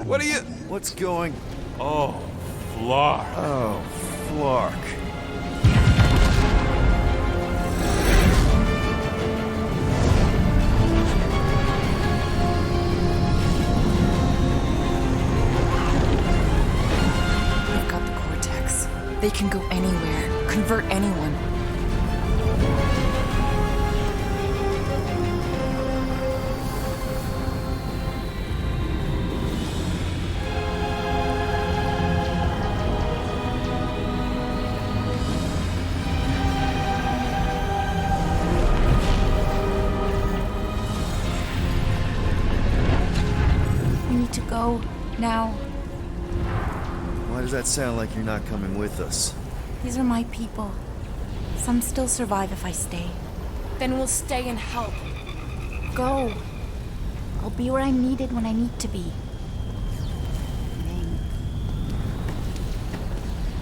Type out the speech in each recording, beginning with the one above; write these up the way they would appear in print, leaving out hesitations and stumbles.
What are you... What's going... Oh, Flark. Oh, Flark. I've got the cortex. They can go anywhere, convert anyone. Go now. Why does that sound like you're not coming with us? These are my people. Some still survive if I stay. Then we'll stay and help. Go. I'll be where I'm needed when I need to be.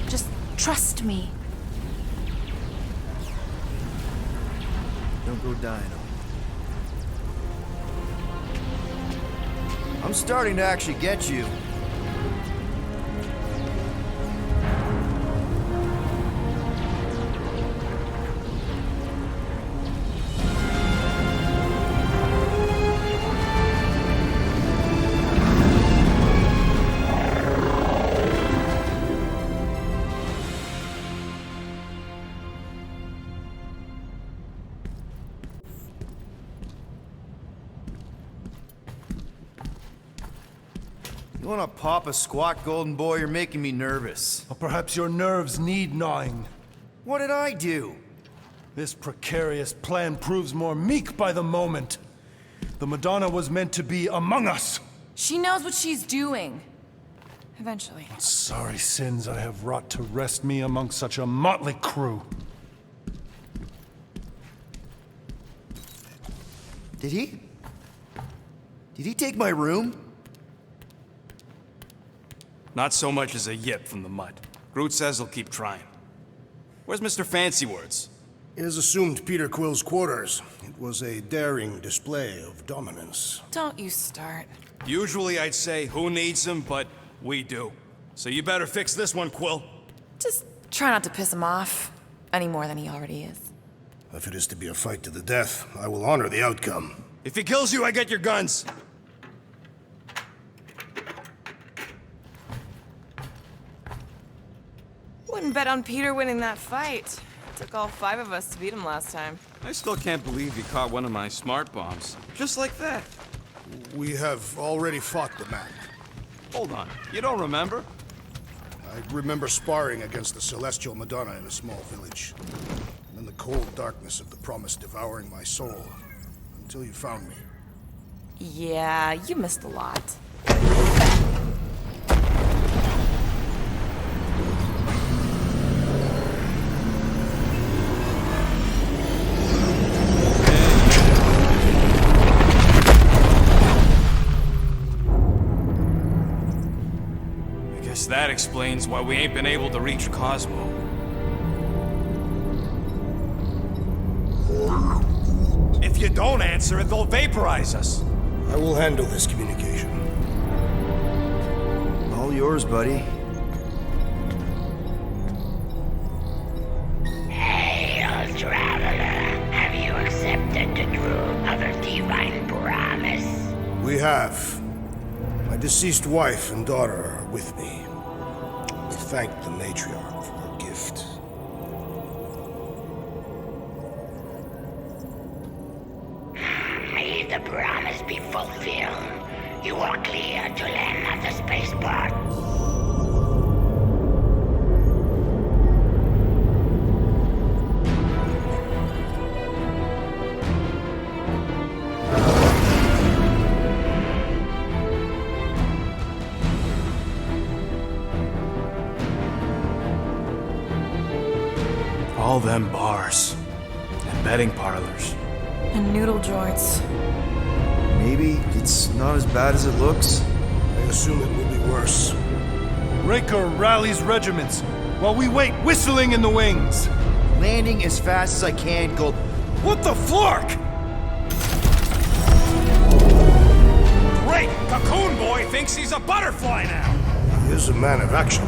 Just trust me. Don't go dying on me. I'm starting to actually get you. You wanna pop a squat, golden boy? You're making me nervous. Or perhaps your nerves need gnawing. What did I do? This precarious plan proves more meek by the moment. The Madonna was meant to be among us. She knows what she's doing. Eventually. Sorry sins I have wrought to wrest me among such a motley crew. Did he? Did he take my room? Not so much as a yip from the mud. Groot says he'll keep trying. Where's Mr. Fancy Words? It is assumed Peter Quill's quarters. It was a daring display of dominance. Don't you start. Usually I'd say, who needs him, but we do. So you better fix this one, Quill. Just try not to piss him off any more than he already is. If it is to be a fight to the death, I will honor the outcome. If he kills you, I get your guns. Wouldn't bet on Peter winning that fight. Took all 5 of us to beat him last time. I still can't believe you caught one of my smart bombs. Just like that. We have already fought the man. Hold on, you don't remember? I remember sparring against the Celestial Madonna in a small village. And then the cold darkness of the promise devouring my soul. Until you found me. Yeah, you missed a lot. That explains why we ain't been able to reach Cosmo. If you don't answer it, they'll vaporize us. I will handle this communication. All yours, buddy. Hail, traveler. Have you accepted the truth of a divine promise? We have. My deceased wife and daughter are with me. We thank the matriarch for her gift. May the promise be fulfilled. You are clear to land at the spaceport. All them bars. And betting parlors. And noodle joints. Maybe it's not as bad as it looks. I assume it will be worse. Raker rallies regiments, while we wait whistling in the wings. Landing as fast as I can, Gold. What the flark? Wait! Cocoon Boy thinks he's a butterfly now! He is a man of action.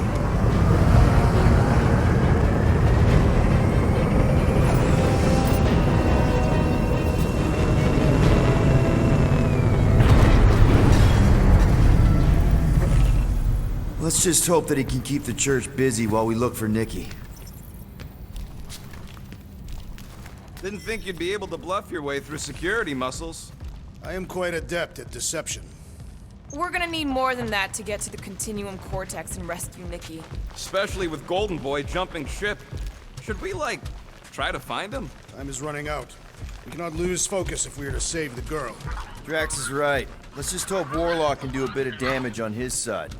Let's just hope that he can keep the church busy while we look for Nikki. Didn't think you'd be able to bluff your way through security muscles. I am quite adept at deception. We're gonna need more than that to get to the Continuum Cortex and rescue Nikki. Especially with Golden Boy jumping ship. Should we, like, try to find him? Time is running out. We cannot lose focus if we are to save the girl. Drax is right. Let's just hope Warlock can do a bit of damage on his side.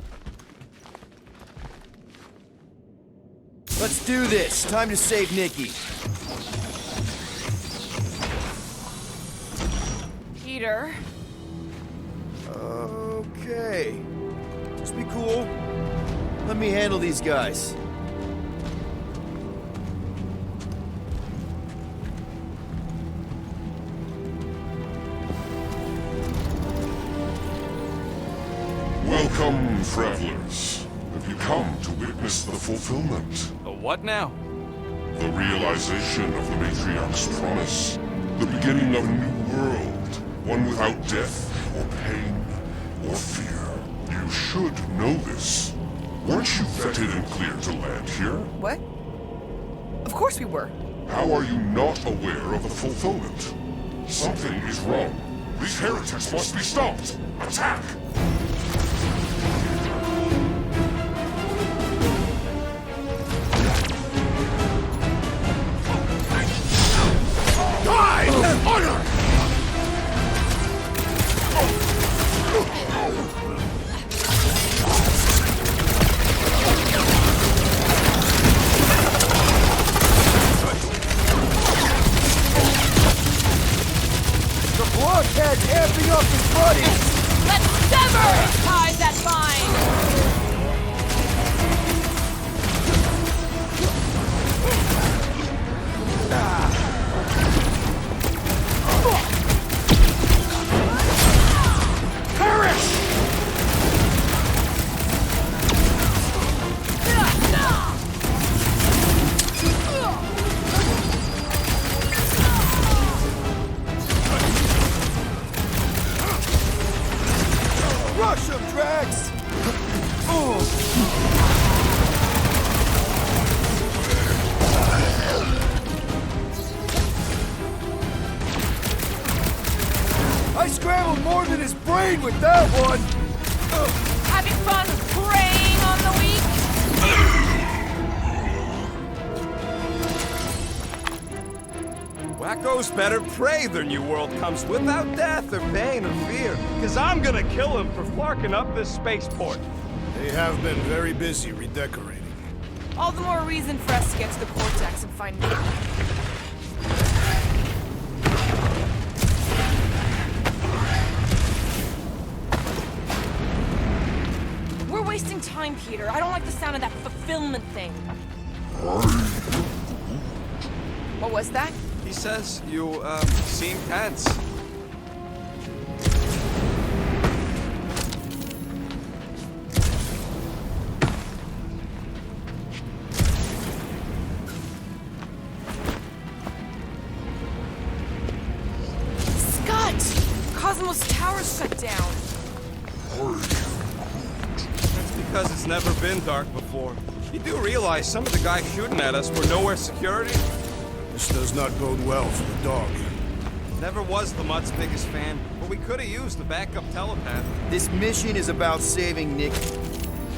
Let's do this! Time to save Nikki. Peter? Okay. Just be cool. Let me handle these guys. Welcome, travelers. Have you come to witness the fulfillment? A what now? The realization of the Matriarch's promise. The beginning of a new world. One without death, or pain, or fear. You should know this. Weren't you vetted and cleared to land here? What? Of course we were. How are you not aware of the fulfillment? Something is wrong. These heretics must be stopped. Attack! Honor! The blockhead's amping up his buddy! Let's sever his ties that bind! Rush him, Drax! I scrambled more than his brain with that one! Having fun preying on the weak? Wacko's better prey their new world comes without death or pain or fear. Cause I'm gonna kill him for flarking up this spaceport. They have been very busy redecorating. All the more reason for us to get to the Cortex and find Nikki. We're wasting time, Peter. I don't like the sound of that fulfillment thing. What was that? He says you, seem tense. Scott! Cosmos Tower's shut down. That's because it's never been dark before. You do realize some of the guys shooting at us were Knowhere security? This does not bode well for the dog. Never was the Mutt's biggest fan, but we could have used the backup telepath. This mission is about saving Nikki.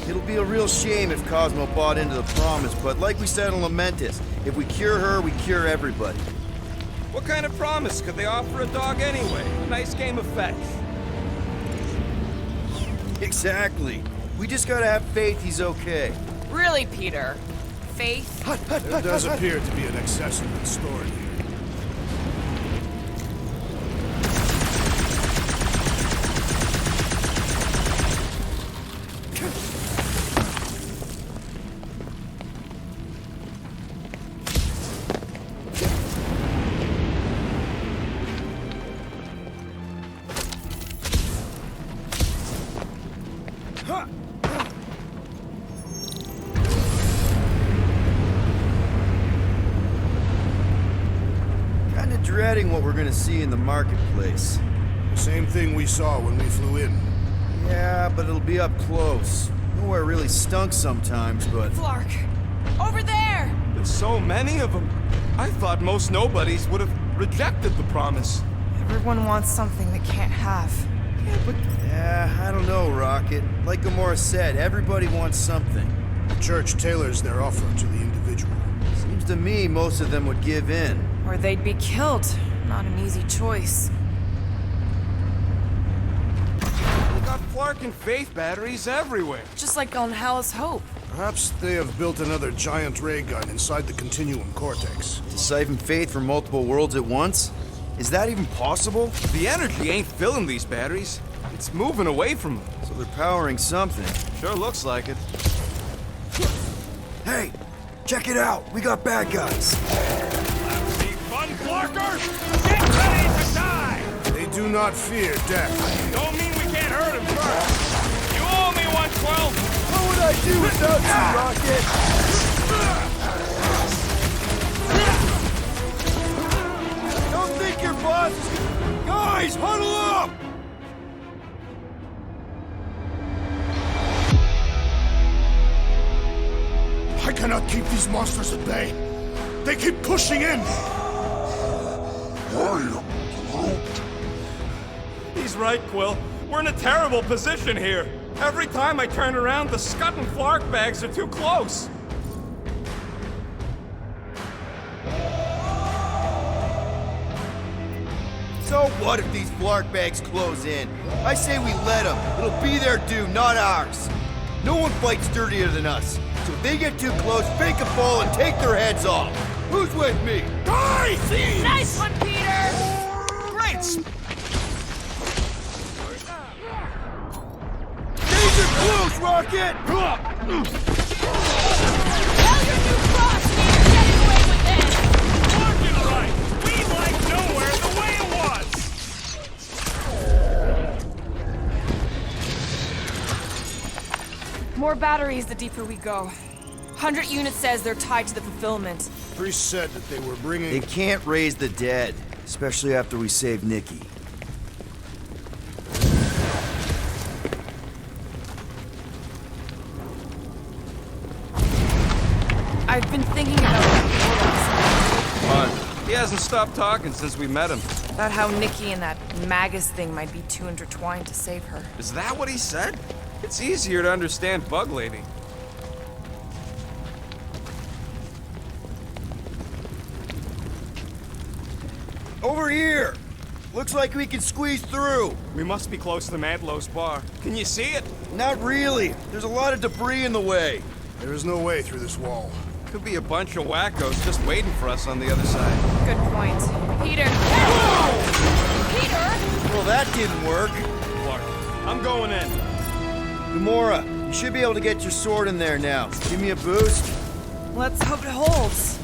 It'll be a real shame if Cosmo bought into the promise, but like we said on Lamentus, if we cure her, we cure everybody. What kind of promise could they offer a dog anyway? A nice game of fetch. Exactly. We just gotta have faith he's okay. Really, Peter? Faith? There does appear to be an excessive in stored here. Kinda dreading what we're gonna see in the marketplace. The same thing we saw when we flew in. Yeah, but it'll be up close. Nowhere really stunk sometimes, but... Flark! Over there! There's so many of them. I thought most nobodies would have rejected the promise. Everyone wants something they can't have. Yeah, I don't know, Rocket. Like Gamora said, everybody wants something. The church tailors their offer to the individual. Seems to me most of them would give in. Or they'd be killed. Not an easy choice. We got Flark and Faith batteries everywhere. Just like on Hallis Hope. Perhaps they have built another giant ray gun inside the Continuum Cortex. To siphon Faith from multiple worlds at once? Is that even possible? The energy ain't filling these batteries. It's moving away from them. So they're powering something. Sure looks like it. Hey, check it out. We got bad guys. Be fun, Flarkers! Get ready to die! They do not fear death. Don't mean we can't hurt him first. You owe me 112. What would I do without you, Rocket? Don't think your boss is gonna... Guys, huddle up! I cannot keep these monsters at bay. They keep pushing in. Hurry up, Groot. He's right, Quill. We're in a terrible position here. Every time I turn around, the Scud and Flark bags are too close. So what if these Flark bags close in? I say we let them. It'll be their due, not ours. No one fights dirtier than us. So if they get too close, fake a fall and take their heads off. Who's with me? Die, thieves! Nice one, Peter! Great! Danger close, Rocket! Tell your new boss you're getting away with it! Fucking right! We like Knowhere the way it was! More batteries the deeper we go. 100 units says they're tied to the fulfillment. Priest said that they were bringing... They can't raise the dead, especially after we save Nikki. I've been thinking about But he hasn't stopped talking since we met him. about how Nikki and that Magus thing might be too intertwined to save her. Is that what he said? It's easier to understand Bug Lady. Over here! Looks like we can squeeze through. We must be close to Madlow's bar. Can you see it? Not really. There's a lot of debris in the way. There is no way through this wall. Could be a bunch of wackos just waiting for us on the other side. Good point. Peter! Peter! Well, that didn't work. Clark, I'm going in. Gamora, you should be able to get your sword in there now. Give me a boost. Let's hope it holds.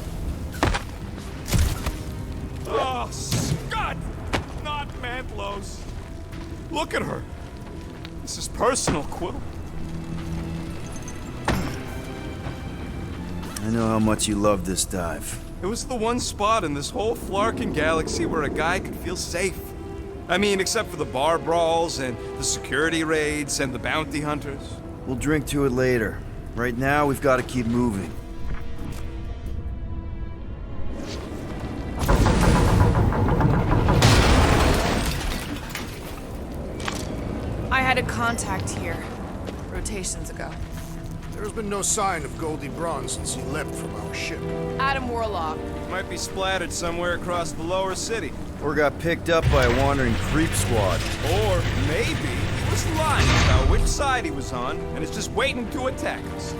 Oh, Scott! Not Madlow's. Look at her. This is personal, Quill. I know how much you love this dive. It was the one spot in this whole Flarkin galaxy where a guy could feel safe. I mean, except for the bar brawls and the security raids and the bounty hunters. We'll drink to it later. Right now, we've got to keep moving. I had a contact here, rotations ago. There's been no sign of Goldie Braun since he leapt from our ship. Adam Warlock. Might be splattered somewhere across the lower city. Or got picked up by a wandering creep squad. Or maybe he was lying about which side he was on and is just waiting to attack us.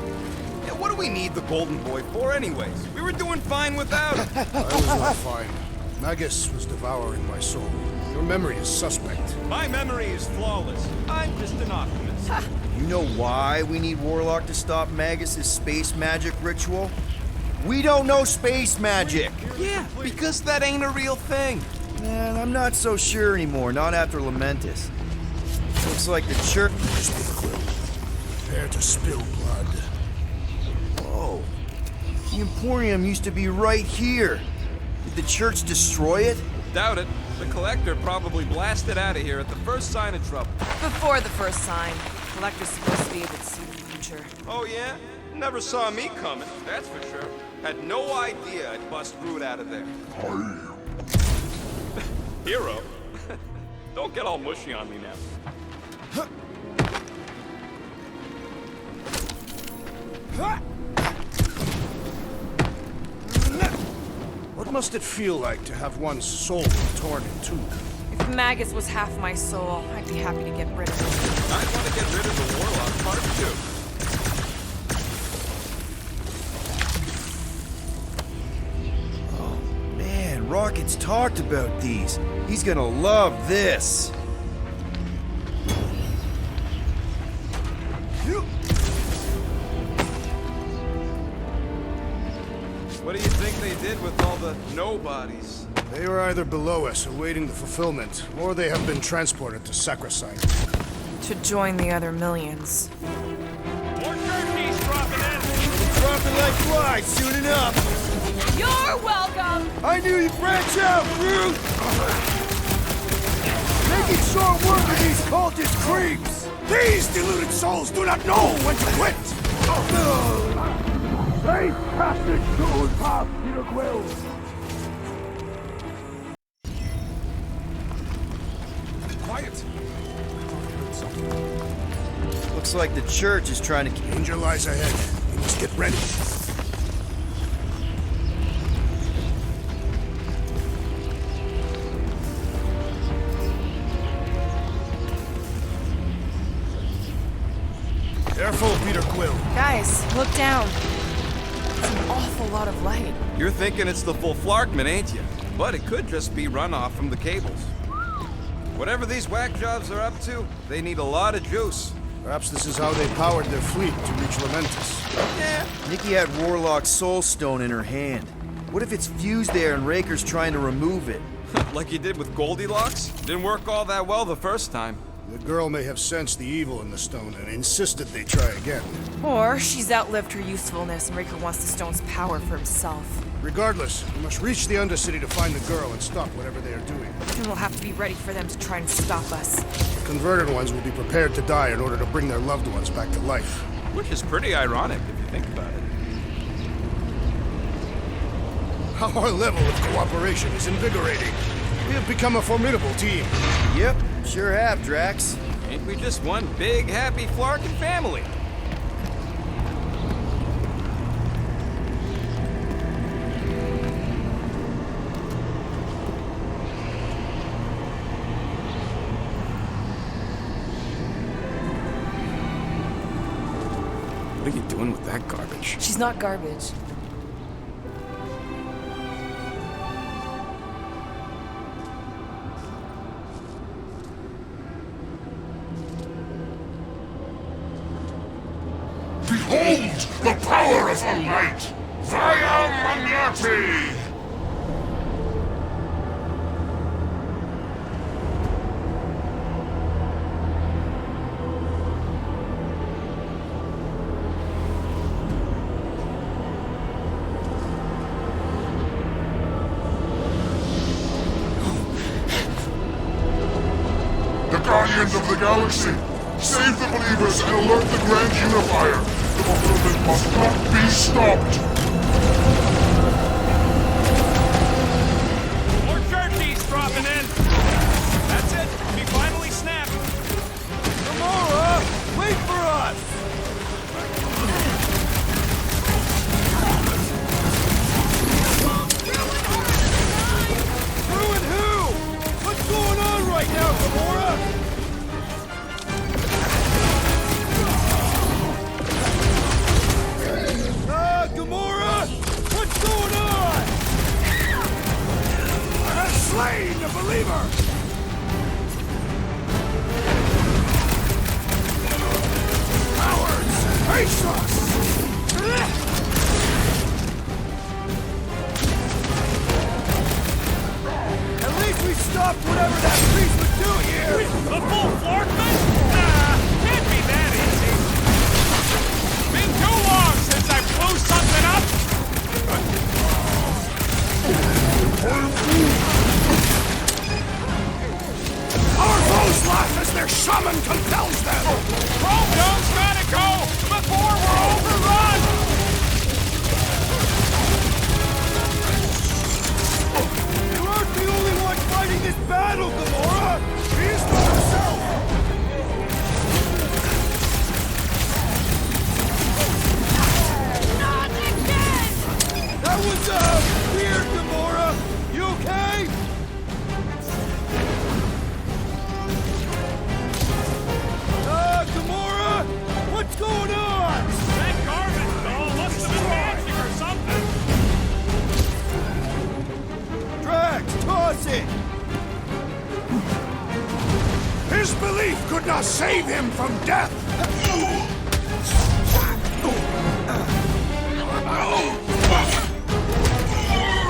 Yeah, what do we need the Golden Boy for anyways? We were doing fine without him. I was not fine. Magus was devouring my soul. Your memory is suspect. My memory is flawless. I'm just an optimist. You know why we need Warlock to stop Magus' space magic ritual? We don't know space magic! Yeah, because that ain't a real thing. Man, I'm not so sure anymore, not after Lamentus. Looks like the church... to spill blood. Whoa. The Emporium used to be right here. Did the church destroy it? Doubt it. The Collector probably blasted out of here at the first sign of trouble. Before the first sign. Collector's supposed to be able to see the future. Oh yeah? Never saw me coming, that's for sure. Had no idea I'd bust Groot out of there. Hero? Don't get all mushy on me now. What must it feel like to have one's soul torn in two? If Magus was half my soul, I'd be happy to get rid of him. I want to get rid of the Warlock part too. Oh man, Rocket's talked about these. He's gonna love this. What do you think they did with all the nobodies? They are either below us awaiting the fulfillment, or they have been transported to Sacrosanct. To join the other millions. More turkeys dropping in! Dropping like flies soon enough. You're welcome! I knew you'd branch out, Groot! Making short work of these cultist creeps! These deluded souls do not know when to quit! Safe passage to past Peter Quill. Quiet! Looks like the church is trying to keep... Danger lies ahead. We must get ready. Careful, Peter Quill. Guys, look down. It's an awful lot of light. You're thinking it's the full Flarkman, ain't you? But it could just be runoff from the cables. Whatever these whack jobs are up to, they need a lot of juice. Perhaps this is how they powered their fleet to reach Lamentus. Yeah. Nikki had Warlock's soul stone in her hand. What if it's fused there and Raker's trying to remove it? Like you did with Goldilocks? Didn't work all that well the first time. The girl may have sensed the evil in the stone and insisted they try again. Or she's outlived her usefulness and Raker wants the stone's power for himself. Regardless, we must reach the Undercity to find the girl and stop whatever they are doing. And we'll have to be ready for them to try and stop us. The converted ones will be prepared to die in order to bring their loved ones back to life. Which is pretty ironic if you think about it. Our level of cooperation is invigorating. We have become a formidable team. Yep, sure have, Drax. Ain't we just one big, happy Flarkin family? What are you doing with that garbage? She's not garbage. Behold the power of the light! Via Magnati! The Guardians of the Galaxy! Save the believers and alert the Grand Unifier! The fulfillment must not be stopped! More turkeys dropping in! That's it! We finally snapped! Gamora! Wait for us! Ruin who? What's going on right now, Gamora? Gamora! What's going on? I have slain the believer! Cowards! Face us! At least we stopped whatever that priest was doing here! The full Flarkman? Nah, can't be that easy. Nebula, save him from death!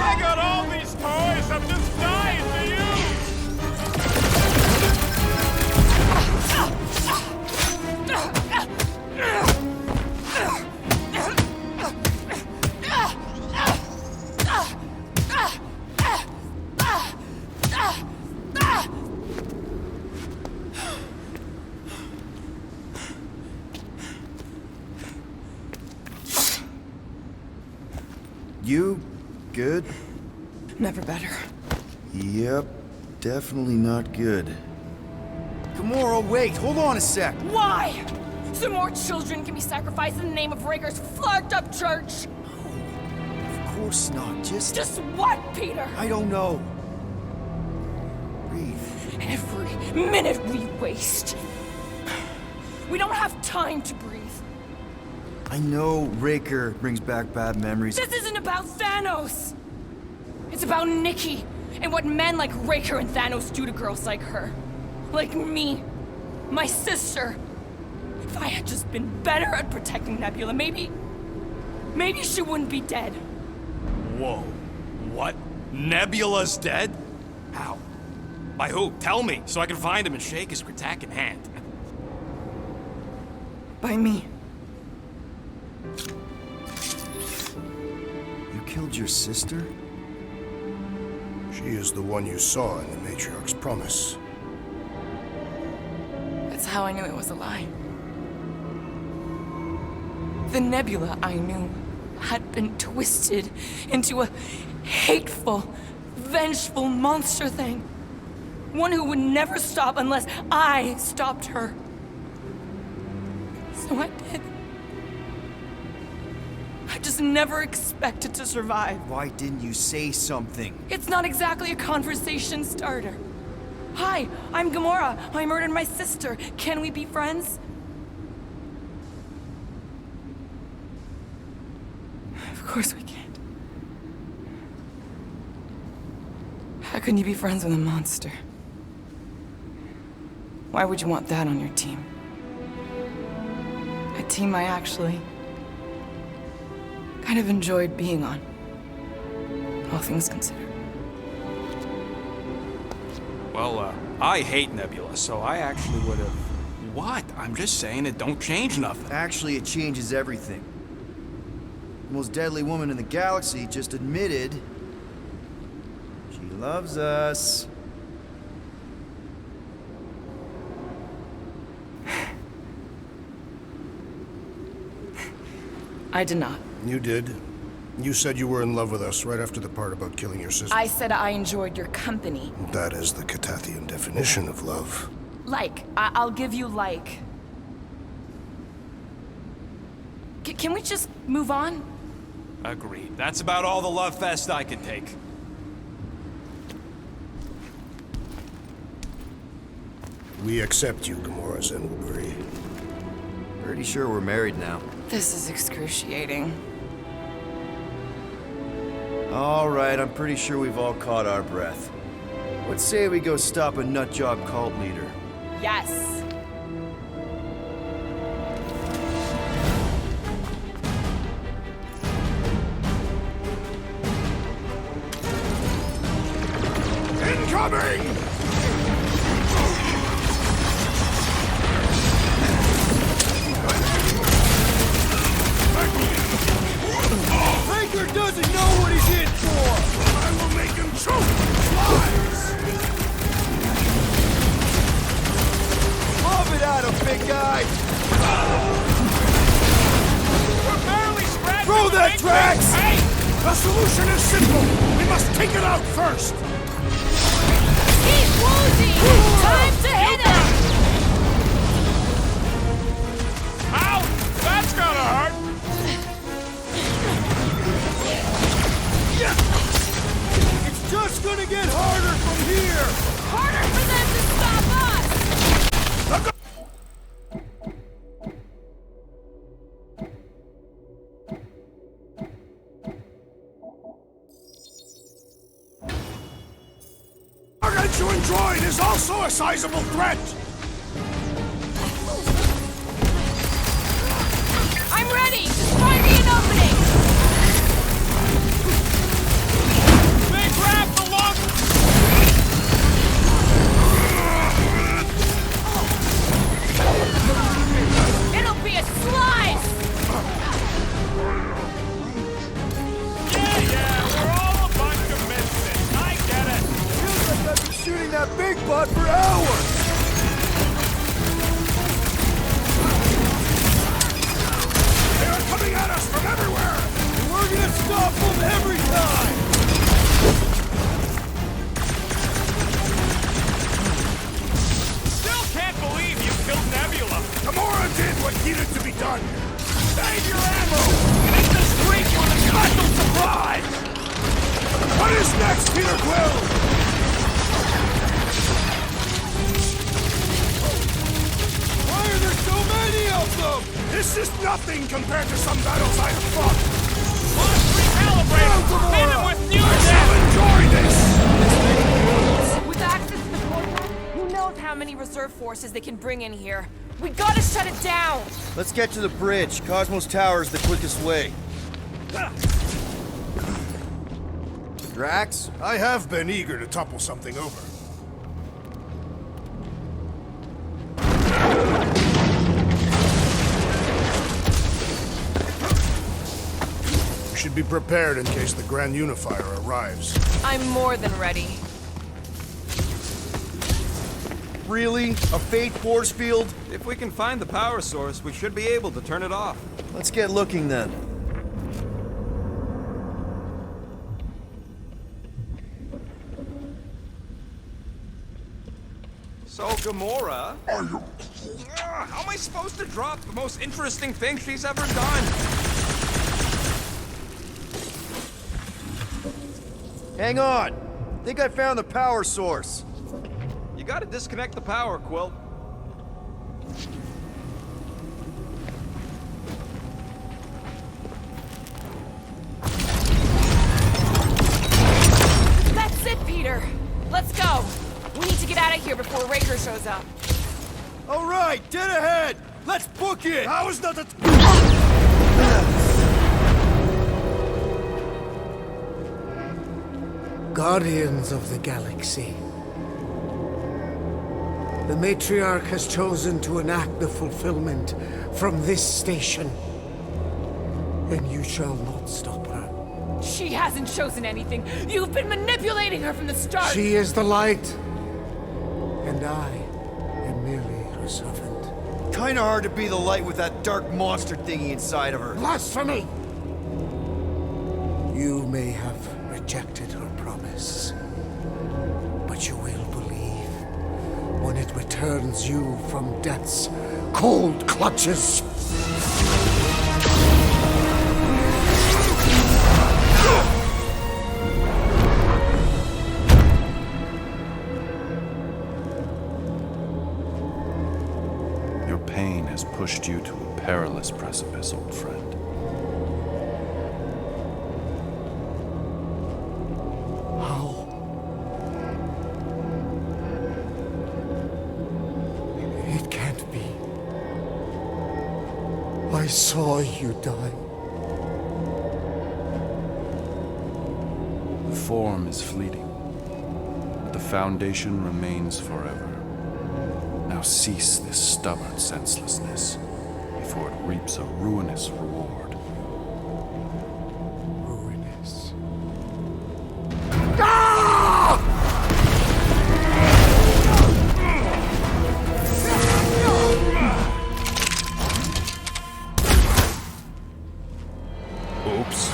I got all these toys, I'm just dying to use! You good? Never better. Yep, definitely not good. Gamora, wait, hold on a sec. Why? So more children can be sacrificed in the name of Raker's flagged up church? Of course not, Just what, Peter? I don't know. Breathe. Every minute we waste. We don't have time to breathe. I know Raker brings back bad memories. This isn't about Thanos. It's about Nikki and what men like Raker and Thanos do to girls like her. Like me. My sister. If I had just been better at protecting Nebula, maybe she wouldn't be dead. Whoa. What? Nebula's dead? How? By who? Tell me, so I can find him and shake his Kretak in hand. By me. You killed your sister? She is the one you saw in the Matriarch's promise. That's how I knew it was a lie. The Nebula I knew had been twisted into a hateful, vengeful monster thing. One who would never stop unless I stopped her. So I did. I just never expected to survive. Why didn't you say something? It's not exactly a conversation starter. Hi, I'm Gamora. I murdered my sister. Can we be friends? Of course we can't. How can you be friends with a monster? Why would you want that on your team? A team I actually kind of enjoyed being on, all things considered. Well, I hate Nebula, so I actually would have... What? I'm just saying it don't change nothing. Actually, it changes everything. The most deadly woman in the galaxy just admitted she loves us. I did not. You did. You said you were in love with us right after the part about killing your sister. I said I enjoyed your company. That is the Catathian definition of love. Like, I'll give you like. Can we just move on? Agreed. That's about all the love fest I can take. We accept you, Gamora Zenwilbury. Pretty sure we're married now. This is excruciating. All right, I'm pretty sure we've all caught our breath. Let's say we go stop a nutjob cult leader. Yes. Incoming! Raker doesn't know what he's in for! I will make him choke his lies! Lob it at him, big guy! We're barely scratching Throw the that, big Drax! thing. Hey! The solution is simple! We must take it out first! He's woozy! Time to hit him! Ow! That's gonna hurt! It's just gonna get harder from here! Harder for them to stop us! Target you enjoyed is also a sizable threat! Save your ammo! Make the streak with a special surprise! What is next, Peter Quill? Why are there so many of them? This is nothing compared to some battles I have fought. Let's recalibrate! Hit him with new Enjoy this! With access to the courthouse, who knows how many reserve forces they can bring in here? We gotta shut it down! Let's get to the bridge. Cosmos Tower is the quickest way. Drax? I have been eager to topple something over. We should be prepared in case the Grand Unifier arrives. I'm more than ready. Really? A fake force field? If we can find the power source, we should be able to turn it off. Let's get looking then. So, Gamora... how am I supposed to drop the most interesting thing she's ever done? Hang on! Think I found the power source. You gotta disconnect the power, Quill. That's it, Peter! Let's go! We need to get out of here before Raker shows up. All right, dead ahead! Let's book it! How is that Guardians of the Galaxy. The Matriarch has chosen to enact the fulfillment from this station. And you shall not stop her. She hasn't chosen anything. You've been manipulating her from the start. She is the light. And I am merely her servant. Kinda hard to be the light with that dark monster thingy inside of her. Blasphemy! You may have rejected her promise, but you will believe when it returns you from death's cold clutches. Your pain has pushed you to a perilous precipice, old friend. How? It can't be. I saw you die. The form is fleeting, but the foundation remains forever. Now cease this stubborn senselessness, before it reaps a ruinous reward. Ruinous. Oops.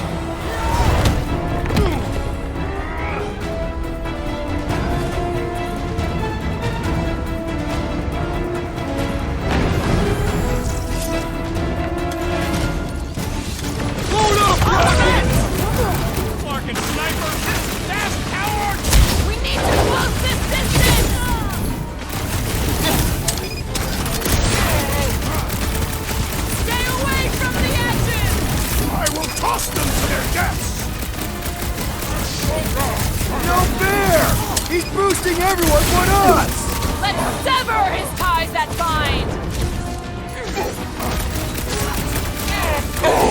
Fucking sniper! Fast, coward! We need to close this distance! Stay away from the edges! I will toss them to their deaths! No fair! He's boosting everyone but us! Let's sever his ties that bind!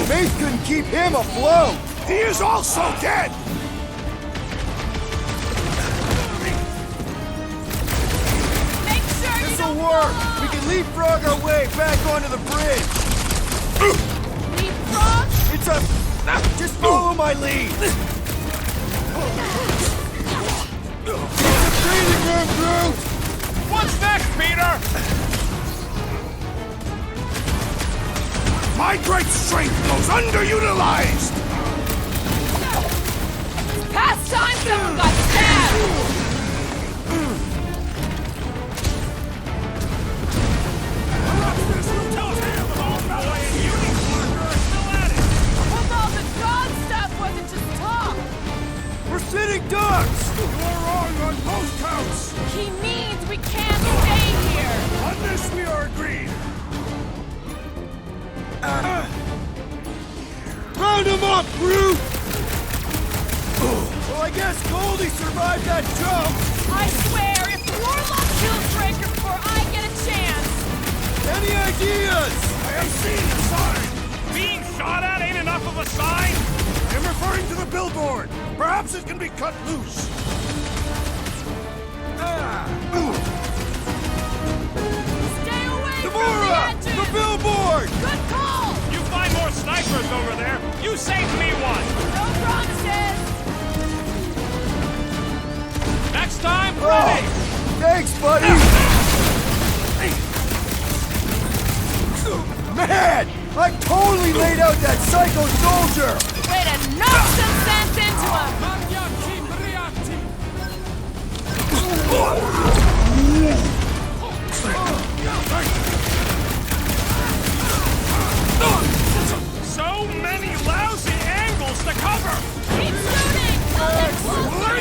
Mace couldn't keep him afloat! He is also dead! Make sure you This'll don't work! fall We off. can leapfrog our way back onto the bridge! Leapfrog? It's a... Just follow my lead! It's a breathing room, Groot! What's next, Peter? My great strength goes underutilized! Past time someone got stabbed! Tell tale of all ballet and unicorn Hunt him up, Groot! Well, I guess Goldie survived that jump! I swear, if Warlock kills Breaker before I get a chance... Any ideas? I have seen the sign! Being shot at ain't enough of a sign! I am referring to the billboard! Perhaps it can be cut loose! Stay away Gamora! from the edges! The billboard! Good call! You find more snipers over there, you save me one! No promises! Next time, ready! Thanks, buddy! Man! I totally laid out that psycho soldier! Way to knock some sense into him! So many lousy angles to cover! Keep shooting! Till they're closer!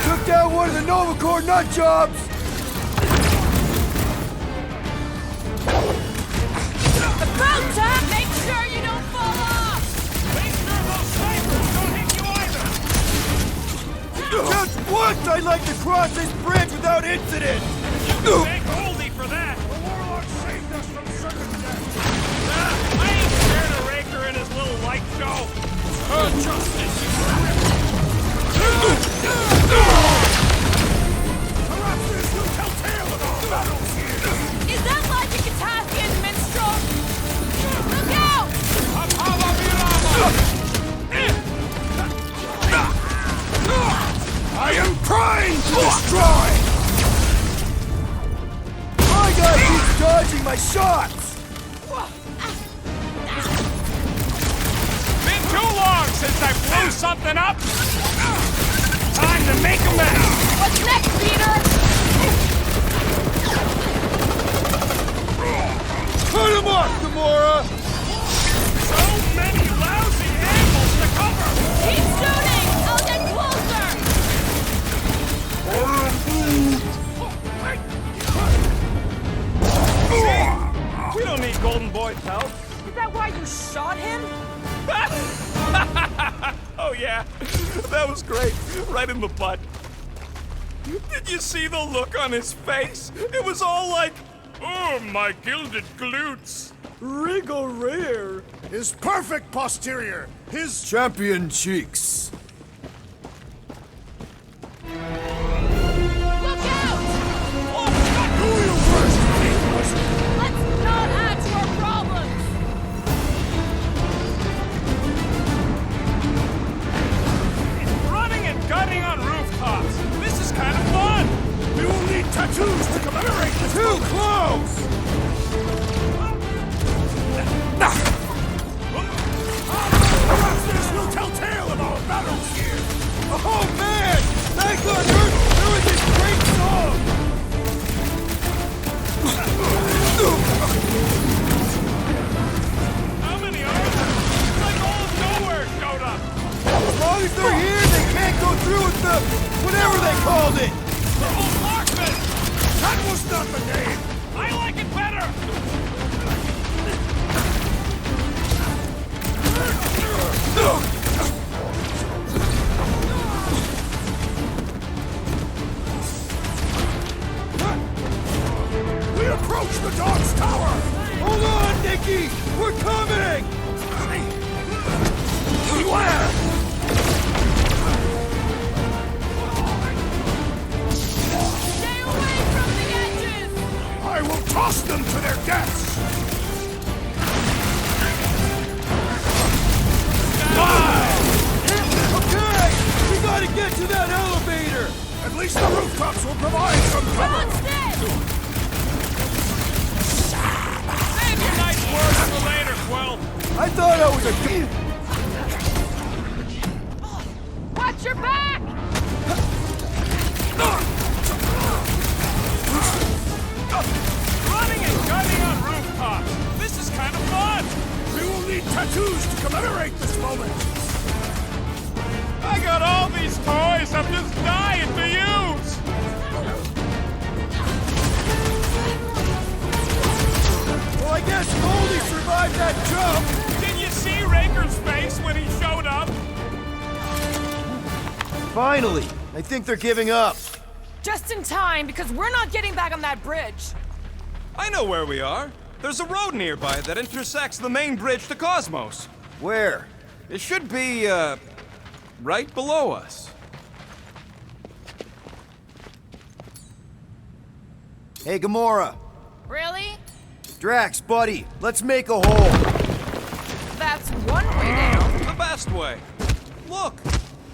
Took down one of the Nova Corps nut jobs! About time! Make sure you don't fall off! Make sure those snipers don't hit you either! Just once I'd like to cross this bridge without incident! Thank Goldie for that! The Warlock saved us from certain death! I ain't scared of Raker and his little light show! Justice! Perhaps there's no telltale of our battles here! Is that like a Katafian minstrel? Look out! I am primed to destroy! My guy keeps dodging my shots! Been too long since I blew something up! Time to make a mess! What's next, Peter? Put him up, Gamora! So many lousy angles to cover! Keep shooting! I'll get closer! We don't need Golden Boy's help. Is that why you shot him? Oh yeah, that was great. Right in the butt. Did you see the look on his face? It was all like, oh, my gilded glutes. Wriggle rear! His perfect posterior! His Champion cheeks! Look out! Do you first, Eidos? Let's not add to our problems! Running and gunning on rooftops. This is kind of fun. We will need tattoos to commemorate this! Too close! Perhaps there's no telltale of our battles here! Oh man! Thank God there was this great song! How many are there? It's like all of Knowhere showed up. As long as they're here, they can't go through with the whatever they called it! The whole marksman. That was not the name! I like it better. We approach the dog's tower! Hold on, Nikki! We're coming! Beware! Stay away from the edges! I will toss them to their deaths! Okay! We gotta get to that elevator! At least the rooftops will provide some cover! On stick! Save your nice words for later, Quill. I thought I was a... Watch your back! Running and gunning on rooftops. This is kind of fun. We will need tattoos to commemorate this moment! I got all these toys I'm just dying to use. ride that jump! Did you see Raker's face when he showed up? Finally! I think they're giving up. Just in time, because we're not getting back on that bridge. I know where we are. There's a road nearby that intersects the main bridge to Cosmos. Where? It should be, right below us. Hey, Gamora. Really? Drax, buddy, let's make a hole. That's one way down. The best way. Look,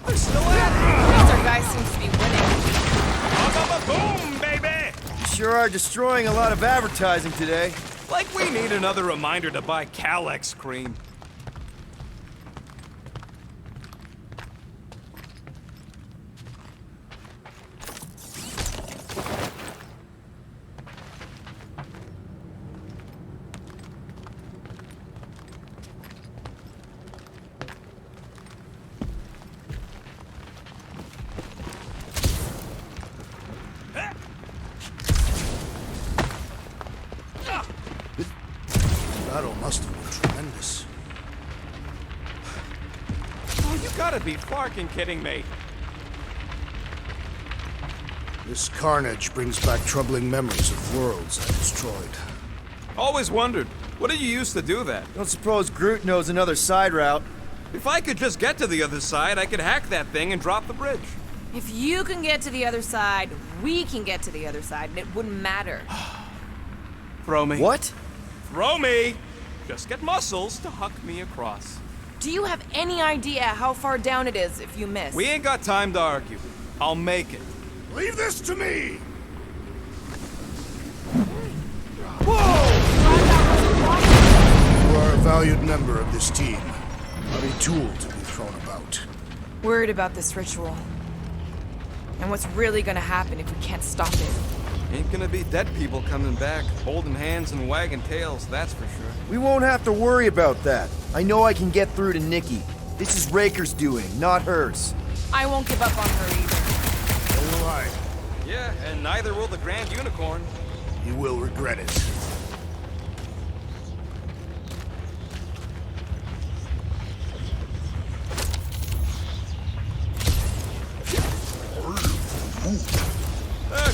they're still at Our guy seems to be winning. Boom, baby! You sure are destroying a lot of advertising today. Like we need another reminder to buy Calyx cream. Battle must have been tremendous. Oh, you gotta be fucking kidding me. This carnage brings back troubling memories of worlds I destroyed. Always wondered, what did you use to do that? Don't suppose Groot knows another side route. If I could just get to the other side, I could hack that thing and drop the bridge. If you can get to the other side, we can get to the other side, and it wouldn't matter. Throw me. What? Throw me! Just get muscles to huck me across. Do you have any idea how far down it is if you miss? We ain't got time to argue. I'll make it. Leave this to me! You are a valued member of this team. Not a tool to be thrown about. Worried about this ritual. And what's really gonna happen if we can't stop it. Ain't gonna be dead people coming back, holding hands and wagging tails, that's for sure. We won't have to worry about that. I know I can get through to Nikki. This is Raker's doing, not hers. I won't give up on her either. So will I. Yeah, and neither will the Grand Unicorn. You will regret it.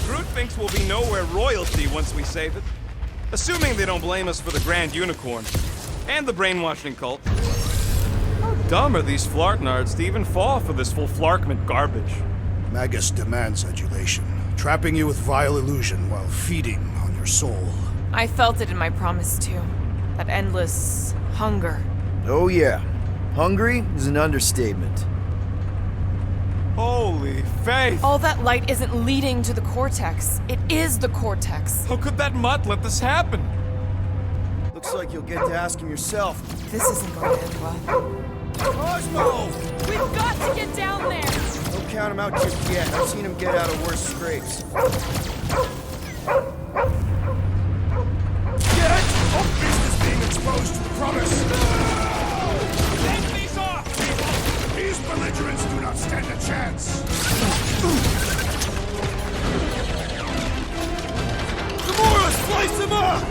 Groot thinks we'll be Knowhere royalty once we save it. Assuming they don't blame us for the Grand Unicorn. And the brainwashing cult. How dumb are these flartnards to even fall for this full flarkment garbage? Magus demands adulation, trapping you with vile illusion while feeding on your soul. I felt it in my promise too. That endless hunger. Oh yeah. Hungry is an understatement. Holy faith! All that light isn't leading to the cortex. It is the cortex. How could that mutt let this happen? Looks like you'll get to ask him yourself. This isn't going to end well. Cosmo! We've got to get down there! Don't count him out just yet. I've seen him get out of worse scrapes. Get it? Hope business being exposed to the promise. Take these off, people! These belligerents do not stand a chance. Gamora, slice him up!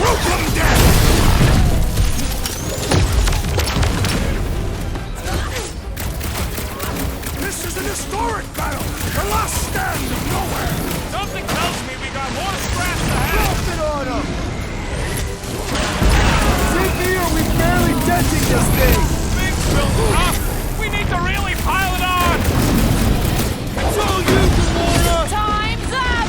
Rope them dead! This is an historic battle! The last stand of Knowhere! Something tells me we got more scraps to have! Drop it on him! CP, are we barely denting this thing? Things built up! We need to really pile it on! It's all you, Gamora! Time's up!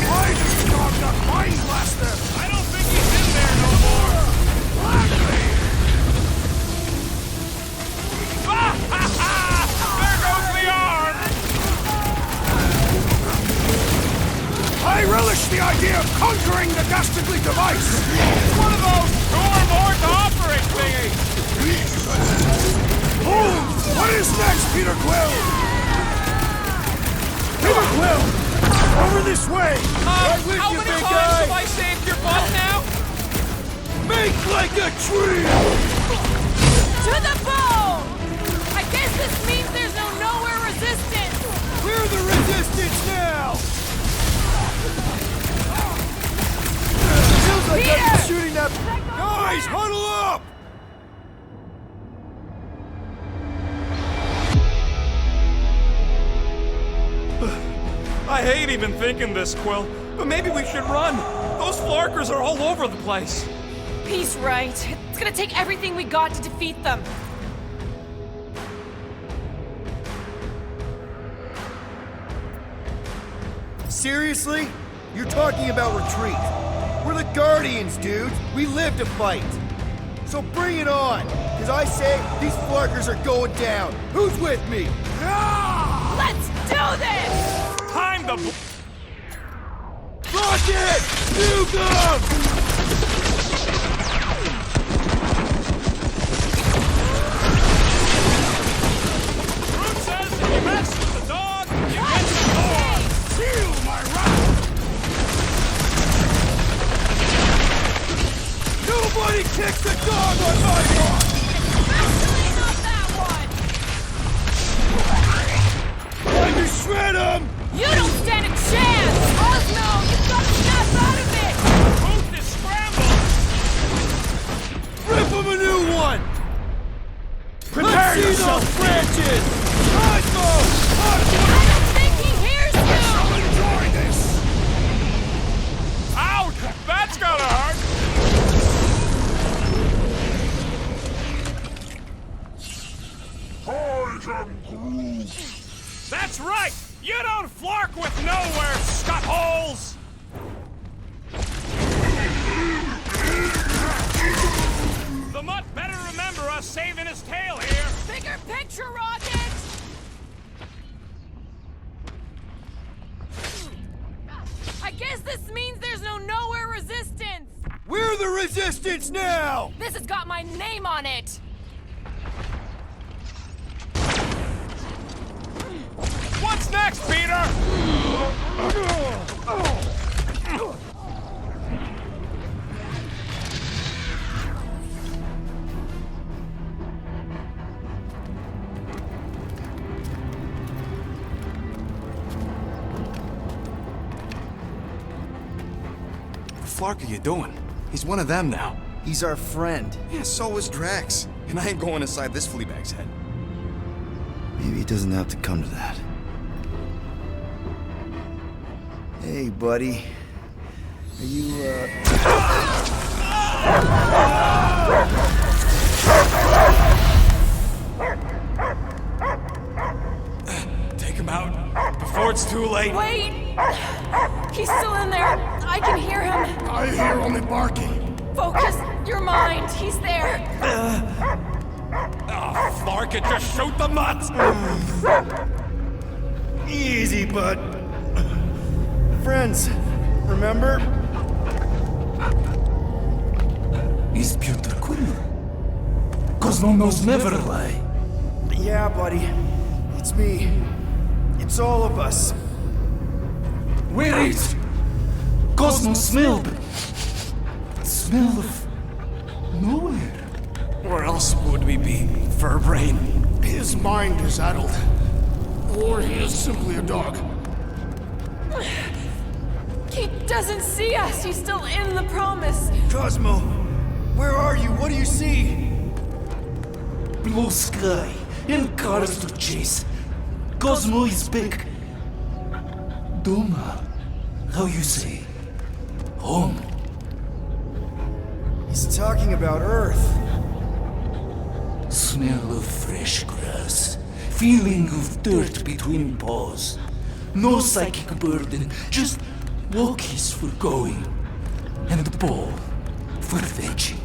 Why does the dog not mind blaster? I don't think he's in there no more! Gladly! Ah, ha, ha! There goes the arm! I relish the idea of conquering the dastardly device! It's one of those two or more to operate thingies! Hold! What is next, Peter Quill? Peter Quill! Over this way! How with you, many big times guy. have I saved your butt now? Make like a tree! To the bone! I guess this means there's no Knowhere resistance! We're the resistance now! Feels hate even thinking this, Quill, but maybe we should run. Those Flarkers are all over the place. He's right. It's gonna take everything we got to defeat them. Seriously? You're talking about retreat. We're the Guardians, dude. We live to fight. So bring it on, because I say these Flarkers are going down. Who's with me? Let's do this! Time to... Rocket! Nuke them! Groot says if you mess with the dog, you get the dog! Feel my wrath! Nobody kicks the dog on my part! Actually, not that one! Time to shred him! You don't stand a chance! Osmo, you've got to snap out of it! Groot is scrambled! Rip him a new one! Prepare Let's yourself! see those branches! Osmo! I don't think he hears you! Enjoy this! Ouch! That's gotta hurt! I am Groot. That's right! You don't flark with Knowhere, scutholes! The mutt better remember us saving his tail here! Bigger picture, Rocket! I guess this means there's no Knowhere resistance! We're the resistance now! This has got my name on it! What's next, Peter? What the flark are you doing? He's one of them now. He's our friend. Yeah, so is Drax. And I ain't going inside this fleabag's head. Maybe it doesn't have to come to that. Hey, buddy. Are you, Take him out before it's too late. Wait! He's still in there. I can hear him. I hear only barking. Focus your mind. He's there. Oh, flark it, just shoot the mutts! easy, bud. Friends, remember? Is Peter Quill? Cosmo knows never lie. Yeah, buddy. It's me. It's all of us. Where is Cosmo smelled? Smell of nowhere. Where else would we be, Furbrain? His mind is addled. Or he is simply a dog. He doesn't see us. He's still in the promise. Cosmo, where are you? What do you see? Blue sky and cars to chase. Cosmo is back. Doma, how you say? Home. He's talking about Earth. Smell of fresh grass. Feeling of dirt between paws. No psychic burden, just walkies for going. And the ball for fetching.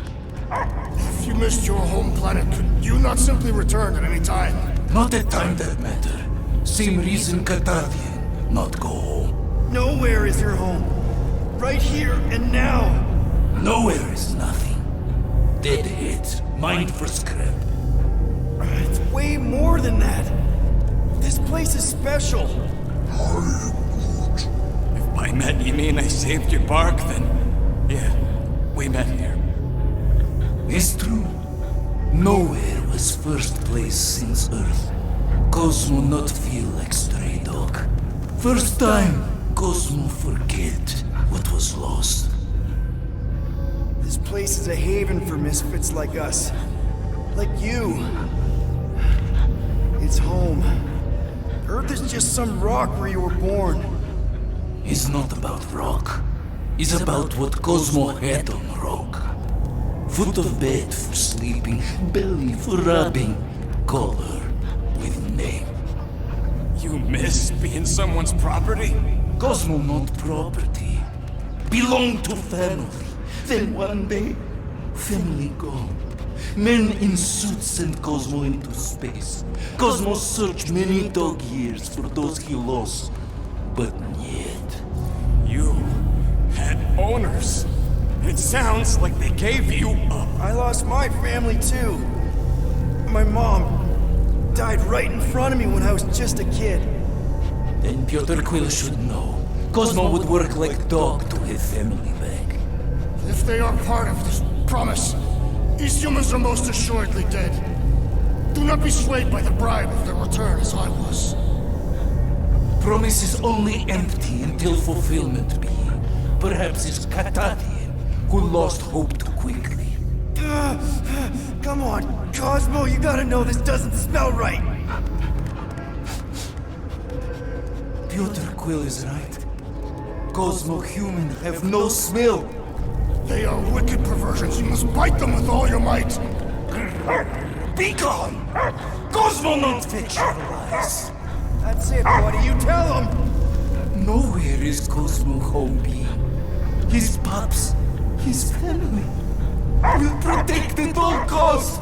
If you missed your home planet, could you not simply return at any time? Not a time that matter. Same reason Katardian not go home. Nowhere is your home. Right here and now. Nowhere is nothing. Dead heads, mind for scrap. It's way more than that. This place is special. If by met you mean I saved your bark, then yeah, we met here. It's true. Nowhere was first place since Earth. Cosmo not feel like stray dog. First time, Cosmo forget what was lost. This place is a haven for misfits like us. Like you. It's home. Earth is just some rock where you were born. is not about rock. It's about what Cosmo had on rock. Foot of bed for sleeping, belly for rubbing, color with name. You miss being someone's property? Cosmo not property. Belong to family. Then one day, family gone. Men in suits send Cosmo into space. Cosmo searched many dog years for those he lost. But yet... You had owners. It sounds like they gave you up. I lost my family too. My mom died right in front of me when I was just a kid. Then Peter Quill should know. Cosmo would work like dog to have family back. If they are part of this promise, these humans are most assuredly dead. Do not be swayed by the bribe of their return as I was. Promise is only empty until fulfillment be. Perhaps it's Katatian who lost hope too quickly. Come on, Cosmo, you gotta know this doesn't smell right. Peter Quill is right. Cosmo human have no smell. They are wicked perversions. You must bite them with all your might. Be gone! Cosmo not fictionalize. That's it, buddy. You tell him. Nowhere is Cosmo home be. His pups, his family, will protect at all costs.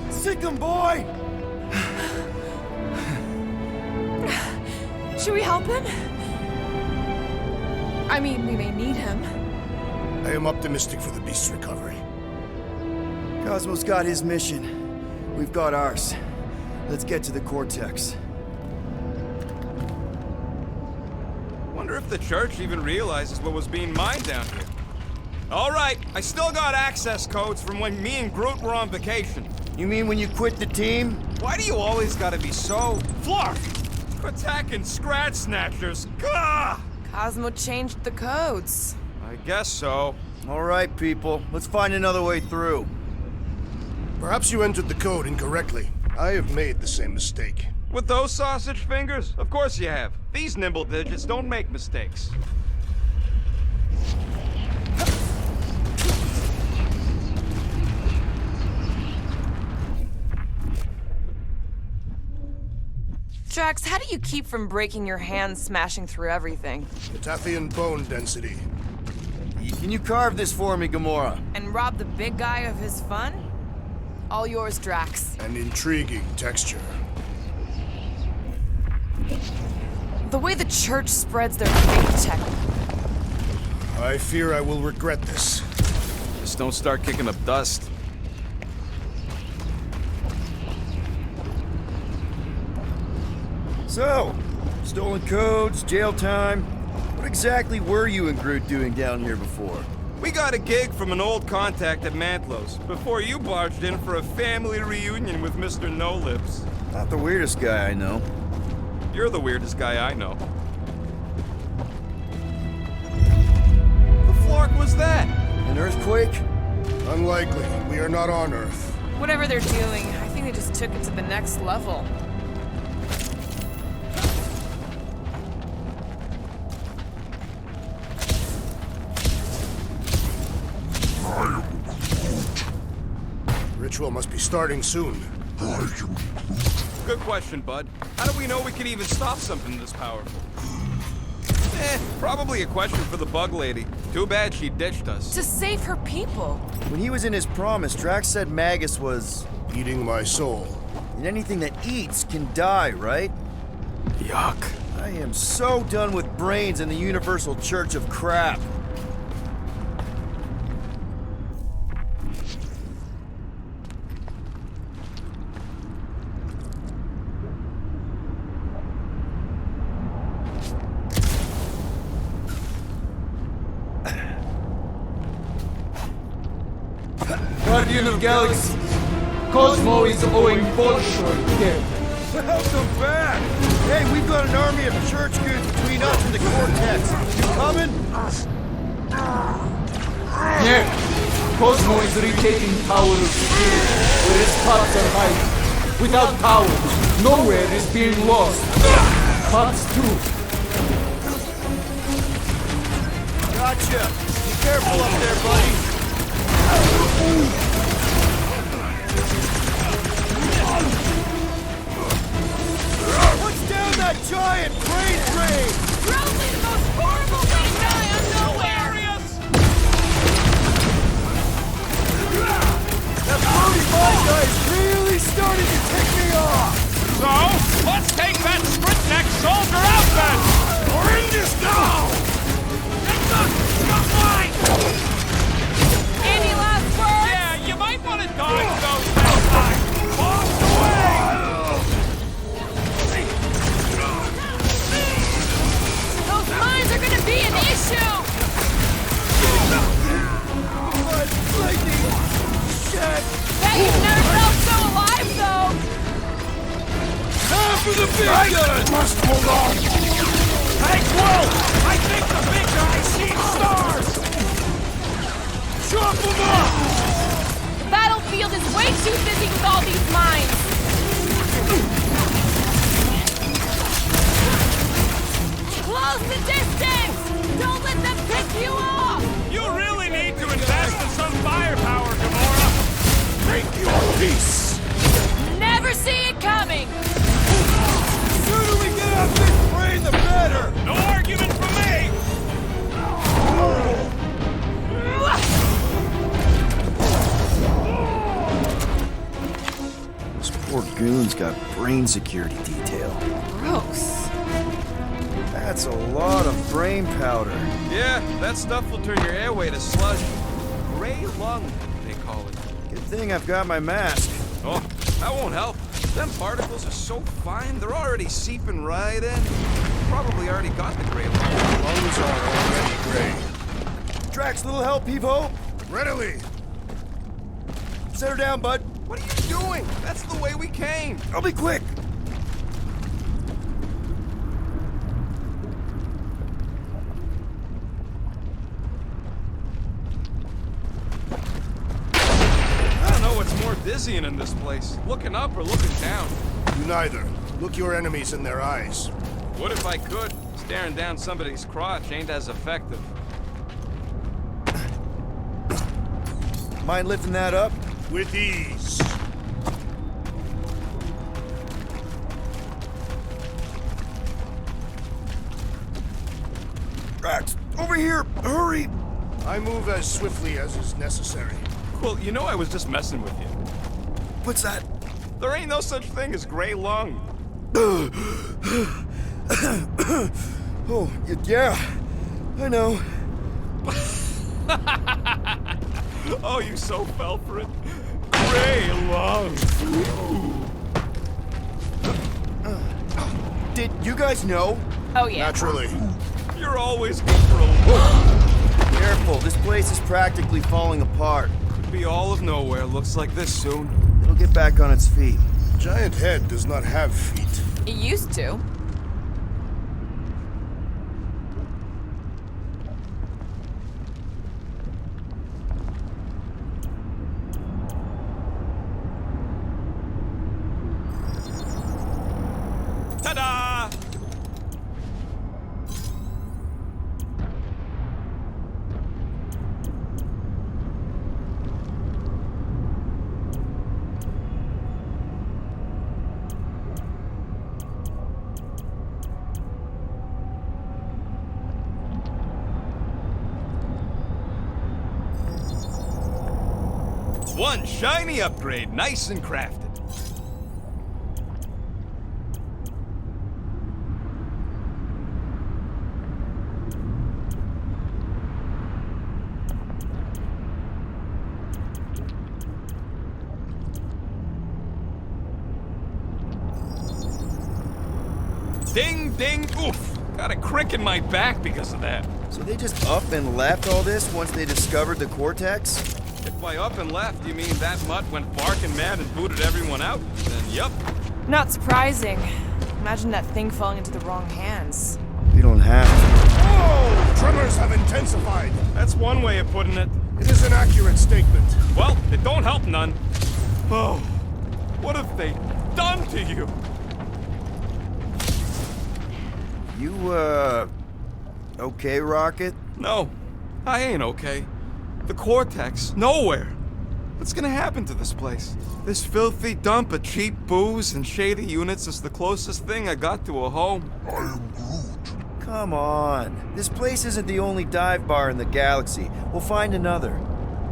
Sick him, boy! Should we help him? I mean, we may need him. I am optimistic for the beast's recovery. Cosmo's got his mission. We've got ours. Let's get to the Cortex. Wonder if the church even realizes what was being mined down here. All right, I still got access codes from when me and Groot were on vacation. You mean when you quit the team? Why do you always gotta be so... Flark! Attacking Scratch Snatchers! Gah! Cosmo changed the codes. I guess so. All right, people. Let's find another way through. Perhaps you entered the code incorrectly. I have made the same mistake. With those sausage fingers? Of course you have. These nimble digits don't make mistakes. Drax, how do you keep from breaking your hands smashing through everything? Tathian bone density. Can you carve this for me, Gamora? And rob the big guy of his fun? All yours, Drax. An intriguing texture. The way the church spreads their faith tech. I fear I will regret this. Just don't start kicking up dust. So, stolen codes, jail time. What exactly were you and Groot doing down here before? We got a gig from an old contact at Mantlo's before you barged in for a family reunion with Mr. No-Lips. Not the weirdest guy I know. You're the weirdest guy I know. The flark was that? An earthquake? Unlikely. We are not on Earth. Whatever they're doing, I think they just took it to the next level. Ritual must be starting soon. Good question, bud. How do we know we can even stop something this powerful? Probably a question for the bug lady. Too bad she ditched us. To save her people. When he was in his promise, Drax said Magus was... eating my soul. And anything that eats can die, right? Yuck. I am so done with brains and the Universal Church of crap. Guardian of Galaxies, Cosmo is owing Bolshoi dead. How so bad? Hey, we've got an army of church goons between us and the Cortex. You coming? Yeah, Cosmo is retaking power of spirit, where his pots are hiding. Without power, Knowhere is being lost. comes too. Gotcha! Be careful up there, buddy! What's down that giant brain drain? Probably the most horrible way to die on Knowhere! That floaty mine guy is really starting to tick me off! So, let's take that sprint-neck soldier out then! We're in this now! Any last words? Yeah, you might want to dodge those next time! Walk away! Those mines are gonna be an issue! But lightning! Shit! Bet you've never felt so alive, though! Time for the big gun! Must hold on. Hey, Quill! I think the big guy sees stars! Chop him up! The battlefield is way too busy with all these mines! Close the distance! Don't let them pick you off! You really need to invest in some firepower, Gamora! Make your peace! Never see it coming! The sooner we get off this train, the better! No argument from me! This poor goon's got brain security detail. Gross. That's a lot of brain powder. Yeah, that stuff will turn your airway to sludge. Gray lung, they call it. Good thing I've got my mask. Oh, that won't help. Them particles are so fine, they're already seeping right in. Probably already got the gray lung. Lungs are already gray. Drax, little help, Peep-Ho? Readily! Set her down, bud. What are you doing? That's the way we came. I'll be quick. I don't know what's more dizzying in this place. Looking up or looking down. You neither. Look your enemies in their eyes. What if I could? Staring down somebody's crotch ain't as effective. Mind lifting that up? With ease. Drax, over here! Hurry! I move as swiftly as is necessary. Well, you know I was just messing with you. What's that? There ain't no such thing as gray lung. Oh, yeah. I know. Oh, you so fell for it. Gray lung. Did you guys know? Oh, yeah. Naturally. You're always good for a look. Careful, this place is practically falling apart. Could be all of Knowhere looks like this soon. It'll get back on its feet. Giant head does not have feet. It used to. Ta-da! One shiny upgrade, nice and crafted. Ding, ding, oof. Got a crick in my back because of that. So they just up and left all this once they discovered the Cortex? If by up and left you mean that mutt went barking mad and booted everyone out, then yup. Not surprising. Imagine that thing falling into the wrong hands. We don't have to. Oh! Tremors have intensified. That's one way of putting it. It is an accurate statement. Well, it don't help none. Oh, what have they done to you? You, okay, Rocket? No, I ain't okay. The Cortex, Knowhere. What's gonna happen to this place? This filthy dump of cheap booze and shady units is the closest thing I got to a home. I am Groot. Come on. This place isn't the only dive bar in the galaxy. We'll find another.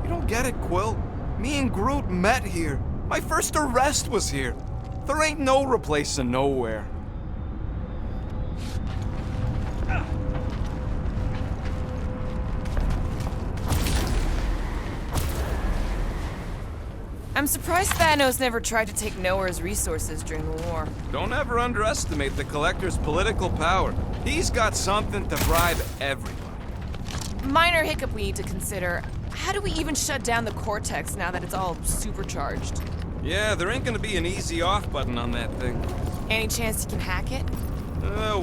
You don't get it, Quill. Me and Groot met here. My first arrest was here. There ain't no replacing Knowhere. I'm surprised Thanos never tried to take Knowhere's resources during the war. Don't ever underestimate the Collector's political power. He's got something to bribe everybody. Minor hiccup we need to consider. How do we even shut down the Cortex now that it's all supercharged? Yeah, there ain't gonna be an easy off button on that thing. Any chance you can hack it?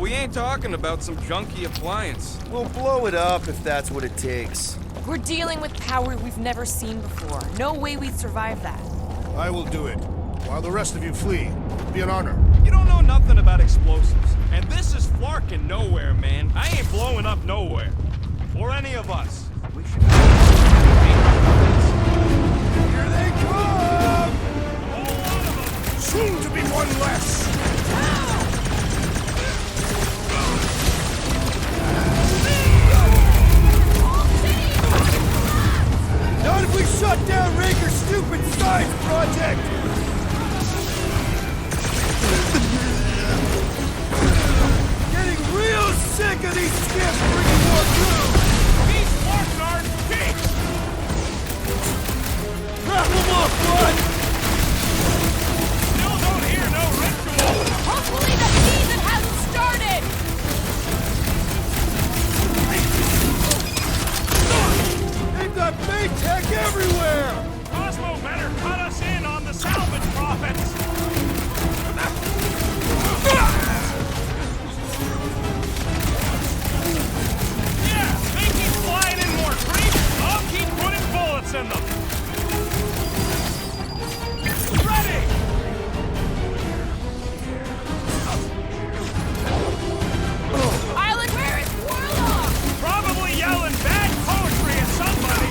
We ain't talking about some junky appliance. We'll blow it up if that's what it takes. We're dealing with power we've never seen before. No way we'd survive that. I will do it. While the rest of you flee. It'll be an honor. You don't know nothing about explosives. And this is Flarkin' Knowhere, man. I ain't blowing up Knowhere. Or any of us. We should... Here they come! Soon to be one less! Not if we shut down Raker's stupid science project! Getting real sick of these skips bringing more through! These sparks are big! Wrap them up, bud! Still don't hear no ritual! Hopefully the season hasn't started! They've got big tech everywhere! Cosmo better cut us in on the salvage profits! Yeah, they keep flying in more creeps. I'll keep putting bullets in them. Ready! Island, where is Warlock? Probably yelling bad poetry at somebody.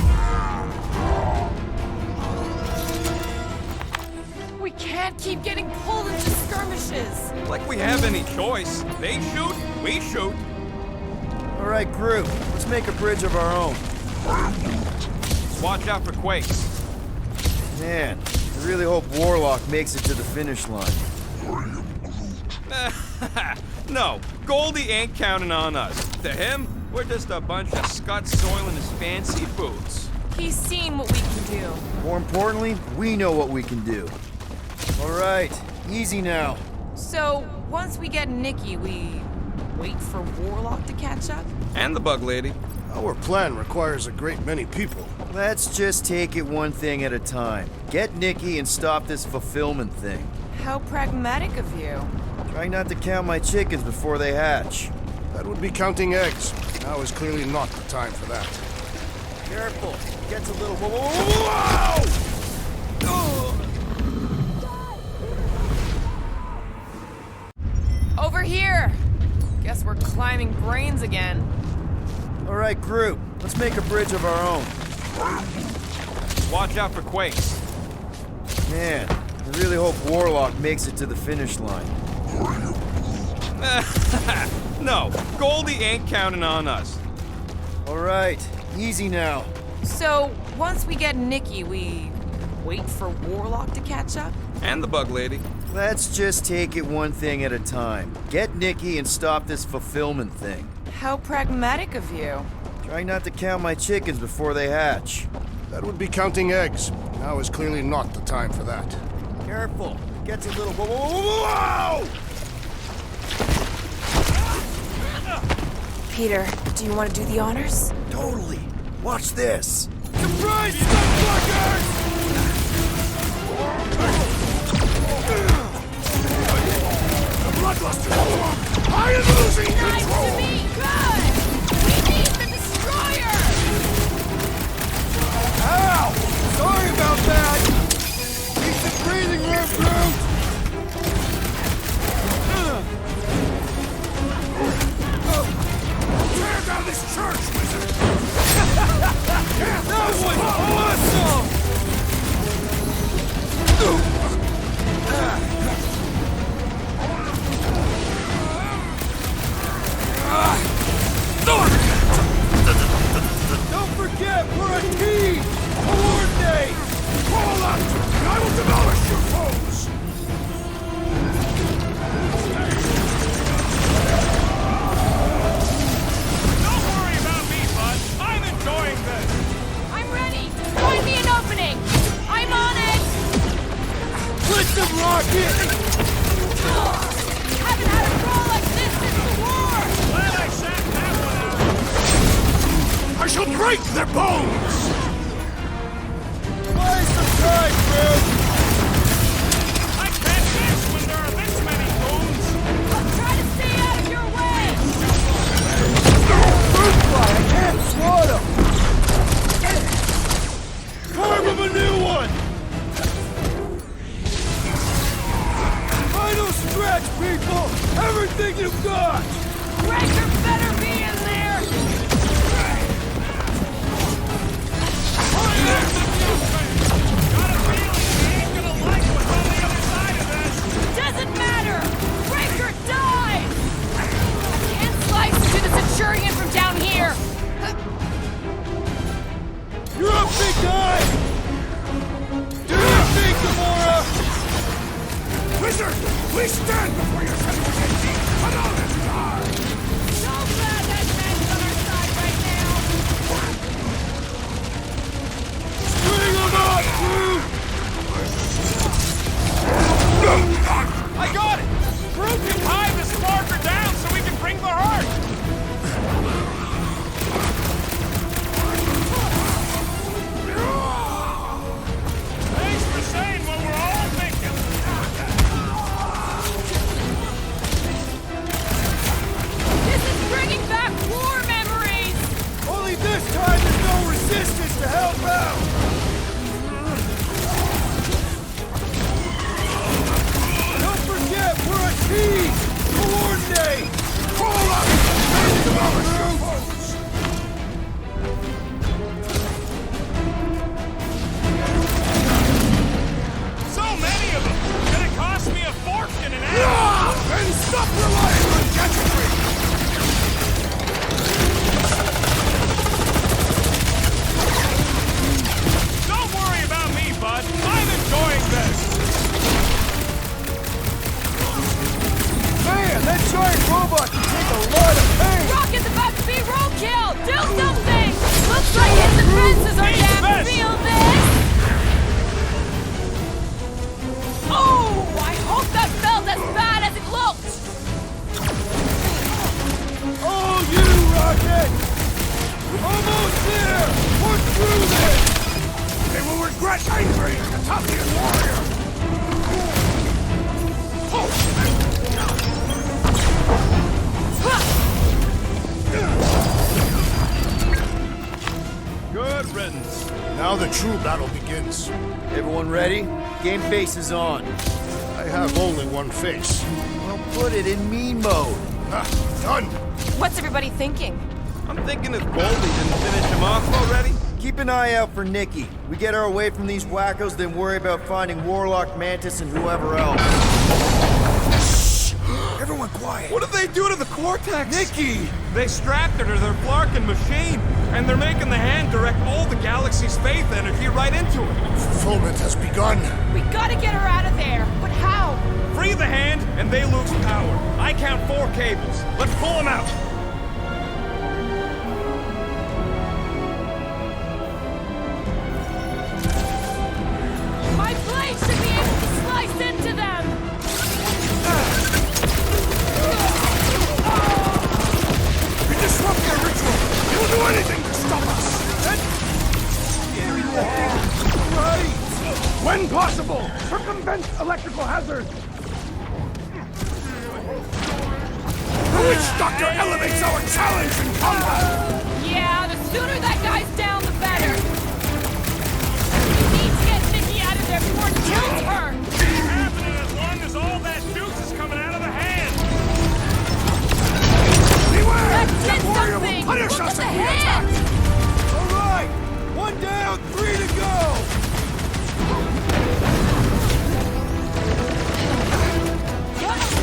We can't keep getting pulled into skirmishes. Like we have any choice. They shoot, we shoot. All right, Groot, let's make a bridge of our own. Just watch out for quakes. Man, I really hope Warlock makes it to the finish line. No, Goldie ain't counting on us. To him, we're just a bunch of scuts soiling his fancy boots. He's seen what we can do. More importantly, we know what we can do. All right, easy now. So, once we get Nikki, we wait for Warlock to catch up? And the bug lady. Our plan requires a great many people. Let's just take it one thing at a time. Get Nikki and stop this fulfillment thing. How pragmatic of you. Try not to count my chickens before they hatch. That would be counting eggs. Now is clearly not the time for that. Careful, it gets a little... Whoa! Over here! Guess we're climbing brains again. All right, Groot, let's make a bridge of our own. Watch out for quakes. Man, I really hope Warlock makes it to the finish line. No, Goldie ain't counting on us. All right, easy now. So, once we get Nikki, we wait for Warlock to catch up? And the bug lady. Let's just take it one thing at a time. Get Nikki and stop this fulfillment thing. How pragmatic of you. Try not to count my chickens before they hatch. That would be counting eggs. Now is clearly not the time for that. Careful, it gets a little... Whoa! Peter, do you want to do the honors? Totally. Watch this. Surprise, fuckers! The bloodluster! I am losing control! Nice to meet good! We need the destroyer! Ow! Sorry about that! Keep the breathing room, Groot! Rocket! Haven't had a brawl like this since the war! Glad I sat that one out. I shall break their bones! Buy some time, Groot! I can't miss when there are this many bones. I'll try to stay out of your way! Fruitfly, I can't swat him! Carve him a new one! Final stretch, people! Everything you've got! Breaker better be in there! Got a feeling he ain't gonna like what's on the other side of this. Doesn't matter! Breaker dies! I can't slice into the Centurion from down here! You're up, big guy! Do your thing, Gamora! Wizard, please stand before your sensitivity! Another star! So glad that man's on our side right now! Bring him up, Groot! I got it! Groot can tie the sparker down so we can bring the heart! Thanks for saying what we're all thinking. This is bringing back war memories! Only this time there's no resistance to help out! Don't forget, we're a team! Coordinate! Call up! So many of them! Gonna cost me a fortune and a half! And stop relying on gadgetry! Don't worry about me, bud. I'm enjoying this. Man, that giant robot can take a lot of pain! Rocket's about to be roadkill! Do something! Looks like his defenses are down! Feel this? Oh! I hope that felt as bad as it looked! Oh, you, Rocket! Almost there! We're through this! They will regret angering the Tathian warrior! Good riddance. Now the true battle begins. Everyone ready? Game face is on. I have only one face. Well, put it in mean mode. Done! What's everybody thinking? I'm thinking if Boldy didn't finish him off already. Keep an eye out for Nikki. We get her away from these wackos, then worry about finding Warlock, Mantis, and whoever else. Shh! Everyone quiet! What did they do to the Cortex? Nikki! They strapped her to their Flarkin machine, and they're making the hand direct all the galaxy's faith energy right into it. Fulfillment has begun. We gotta get her out of there! But how? Free the hand, and they lose power. I count 4 cables. Let's pull them out. My blade should be able to slice into them! We disrupt their ritual! They will do anything to stop us! Right! When possible, circumvent electrical hazards! The Witch Doctor elevates our challenge in combat! Yeah, the sooner that guy's down, the better! We need to get Nikki out of there before it kills her! Ain't happening as long as all that juice is coming out of the hand. Beware! That did That warrior something! will punish Look us at if the we hand! attack! All right! 1 down, 3 to go!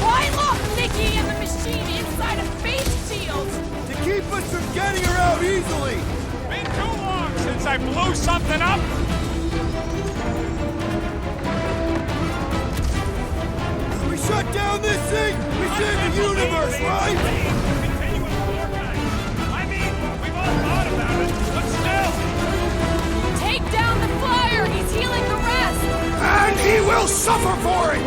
Why lock Nikki and the machine inside a face shield? To keep us from getting her out easily! Been too long since I blew something up. We shut down this thing! We save the universe, right? I mean, we've all thought about it, but still. Take down the flyer! He's healing the rest! And he will suffer for it!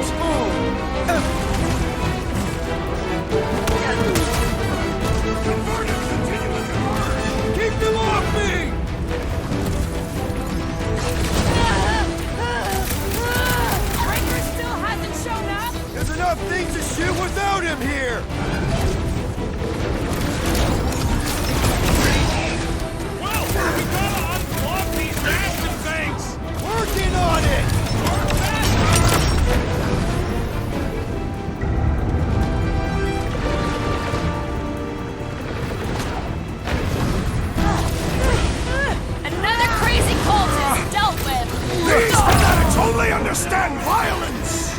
I understand violence!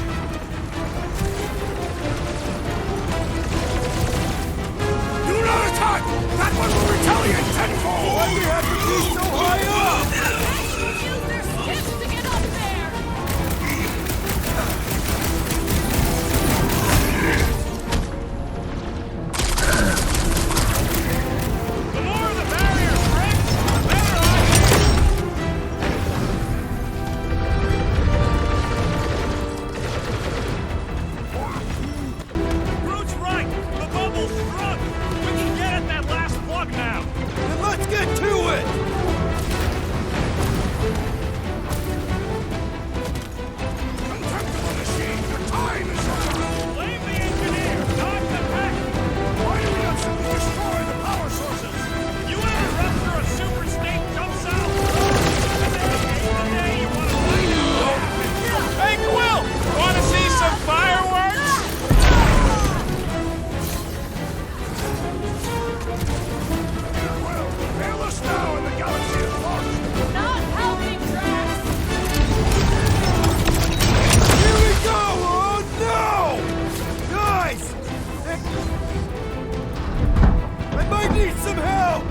Do not attack! That one will retaliate tenfold! Why do you have to be so high up? Use their skips to get up there! The more the barrier breaks, the better I am. Groot's right. The bubble's struck. We can get at that last plug now. Then let's get to it! Contemptible machine, the time is up! Blame the engineer, not the tech. Why do we not simply destroy the power sources? You ever rupture a super state jumps out? And then the day you want to find out what happened. Hey, Quill! Want to see some fireworks? Well, hail us now in the galaxy at large! Not helping, Drax! Here we go! Oh no! Guys! I might need some help!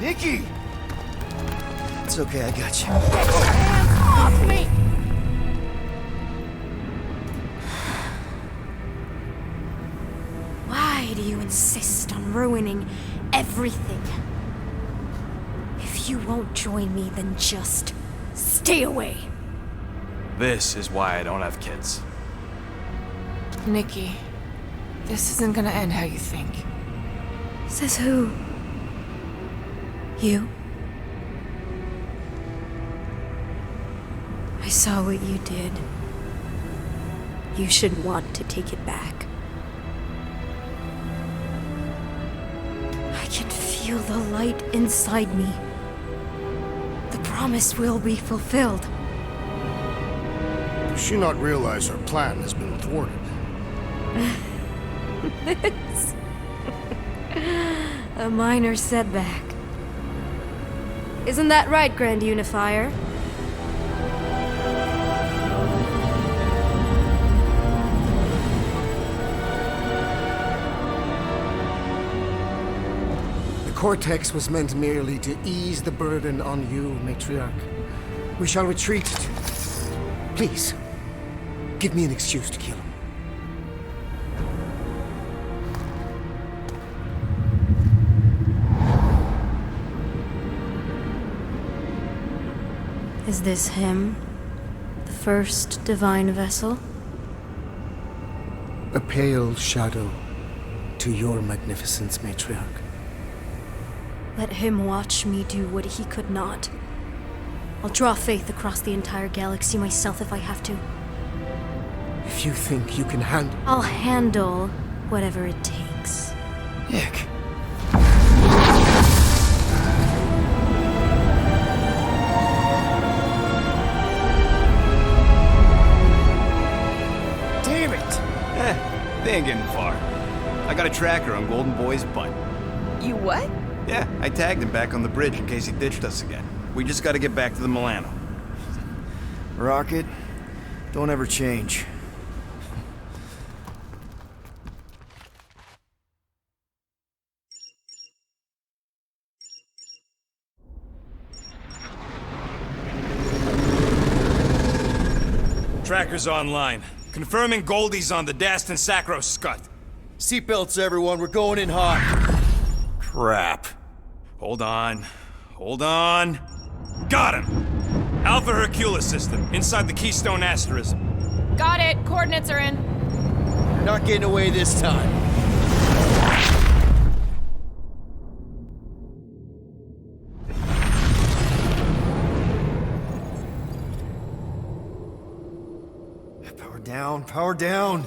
Nikki! It's okay, I got you. Hands off me! Why do you insist on ruining everything? If you won't join me, then just stay away. This is why I don't have kids. Nikki, this isn't gonna end how you think. Says who? You? I saw what you did. You should want to take it back. I can feel the light inside me. The promise will be fulfilled. Does she not realize her plan has been thwarted? It's a minor setback. Isn't that right, Grand Unifier? The Cortex was meant merely to ease the burden on you, Matriarch. We shall retreat. Please, give me an excuse to kill him. Is this him? The first divine vessel? A pale shadow to your magnificence, Matriarch. Let him watch me do what he could not. I'll draw faith across the entire galaxy myself if I have to. If you think you can handle... I'll handle whatever it takes. Nick. Damn it! They ain't getting far. I got a tracker on Golden Boy's butt. You what? Yeah, I tagged him back on the bridge in case he ditched us again. We just gotta get back to the Milano. Rocket, don't ever change. Tracker's online. Confirming Goldie's on the Dast and Sacro Scut. Seatbelts, everyone. We're going in hot. Crap. Hold on. Hold on. Got him! Alpha Hercules system, inside the Keystone Asterism. Got it. Coordinates are in. Not getting away this time. Power down, power down.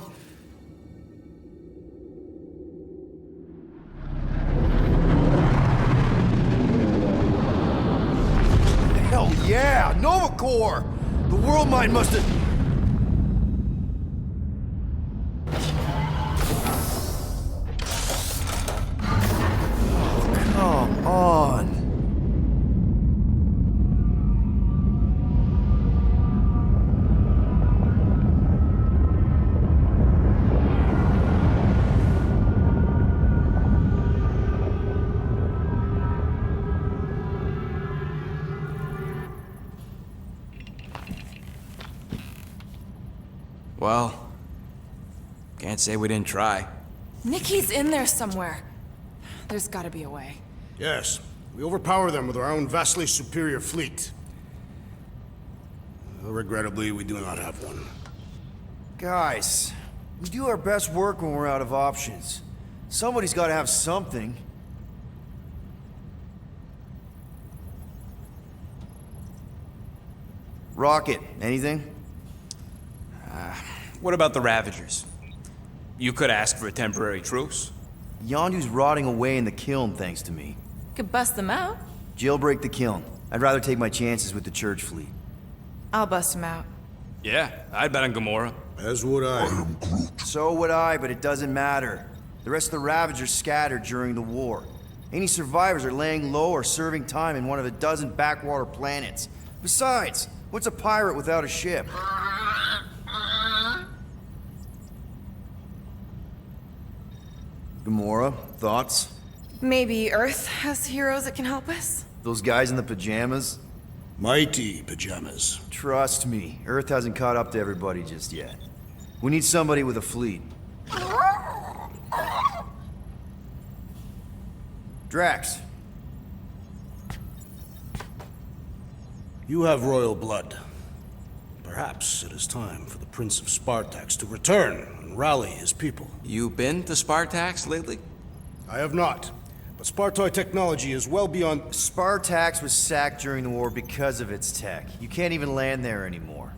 Hell yeah, Nova Core! The world mind must have... Come on. Well, can't say we didn't try. Nikki's in there somewhere. There's gotta be a way. Yes, we overpower them with our own vastly superior fleet. Regrettably, we do not have one. Guys, we do our best work when we're out of options. Somebody's got to have something. Rocket, anything? What about the Ravagers? You could ask for a temporary truce. Yondu's rotting away in the kiln thanks to me. Could bust them out. Jailbreak the kiln. I'd rather take my chances with the church fleet. I'll bust them out. Yeah, I'd bet on Gamora. As would I. So would I, but it doesn't matter. The rest of the Ravagers scattered during the war. Any survivors are laying low or serving time in one of a dozen backwater planets. Besides, what's a pirate without a ship? Gamora, thoughts? Maybe Earth has heroes that can help us? Those guys in the pajamas? Mighty pajamas. Trust me, Earth hasn't caught up to everybody just yet. We need somebody with a fleet. Drax. You have royal blood. Perhaps it is time for the Prince of Spartax to return and rally his people. You been to Spartax lately? I have not. But Spartoid technology is well beyond... Spartax was sacked during the war because of its tech. You can't even land there anymore.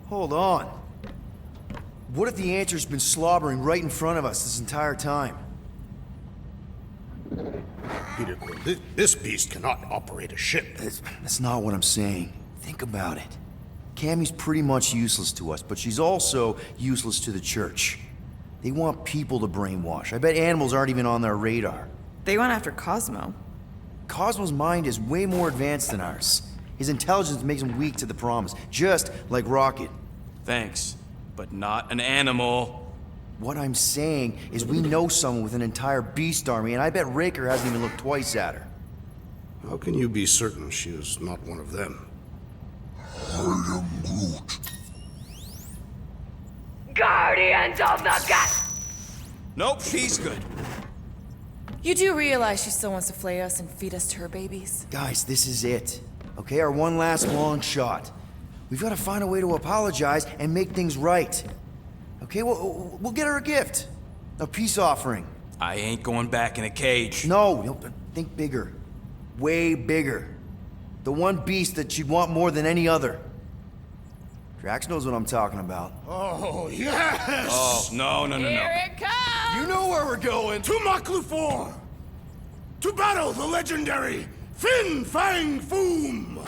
Hold on. What if the answer's been slobbering right in front of us this entire time? Peter Quill, this beast cannot operate a ship. That's not what I'm saying. Think about it. Cammy's pretty much useless to us, but she's also useless to the church. They want people to brainwash. I bet animals aren't even on their radar. They went after Cosmo. Cosmo's mind is way more advanced than ours. His intelligence makes him weak to the promise, just like Rocket. Thanks, but not an animal. What I'm saying is we know someone with an entire beast army, and I bet Raker hasn't even looked twice at her. How can you be certain she is not one of them? I am Groot. Guardians of the Gut! Nope, she's good. You do realize she still wants to flay us and feed us to her babies? Guys, this is it. Okay, our one last long shot. We've got to find a way to apologize and make things right. Okay, we'll get her a gift. A peace offering. I ain't going back in a cage. No, think bigger. Way bigger. The one beast that she'd want more than any other. Drax knows what I'm talking about. Oh, yes! Oh, no. Here it comes! You know where we're going! To Maklufor! To battle the legendary Fin Fang Foom!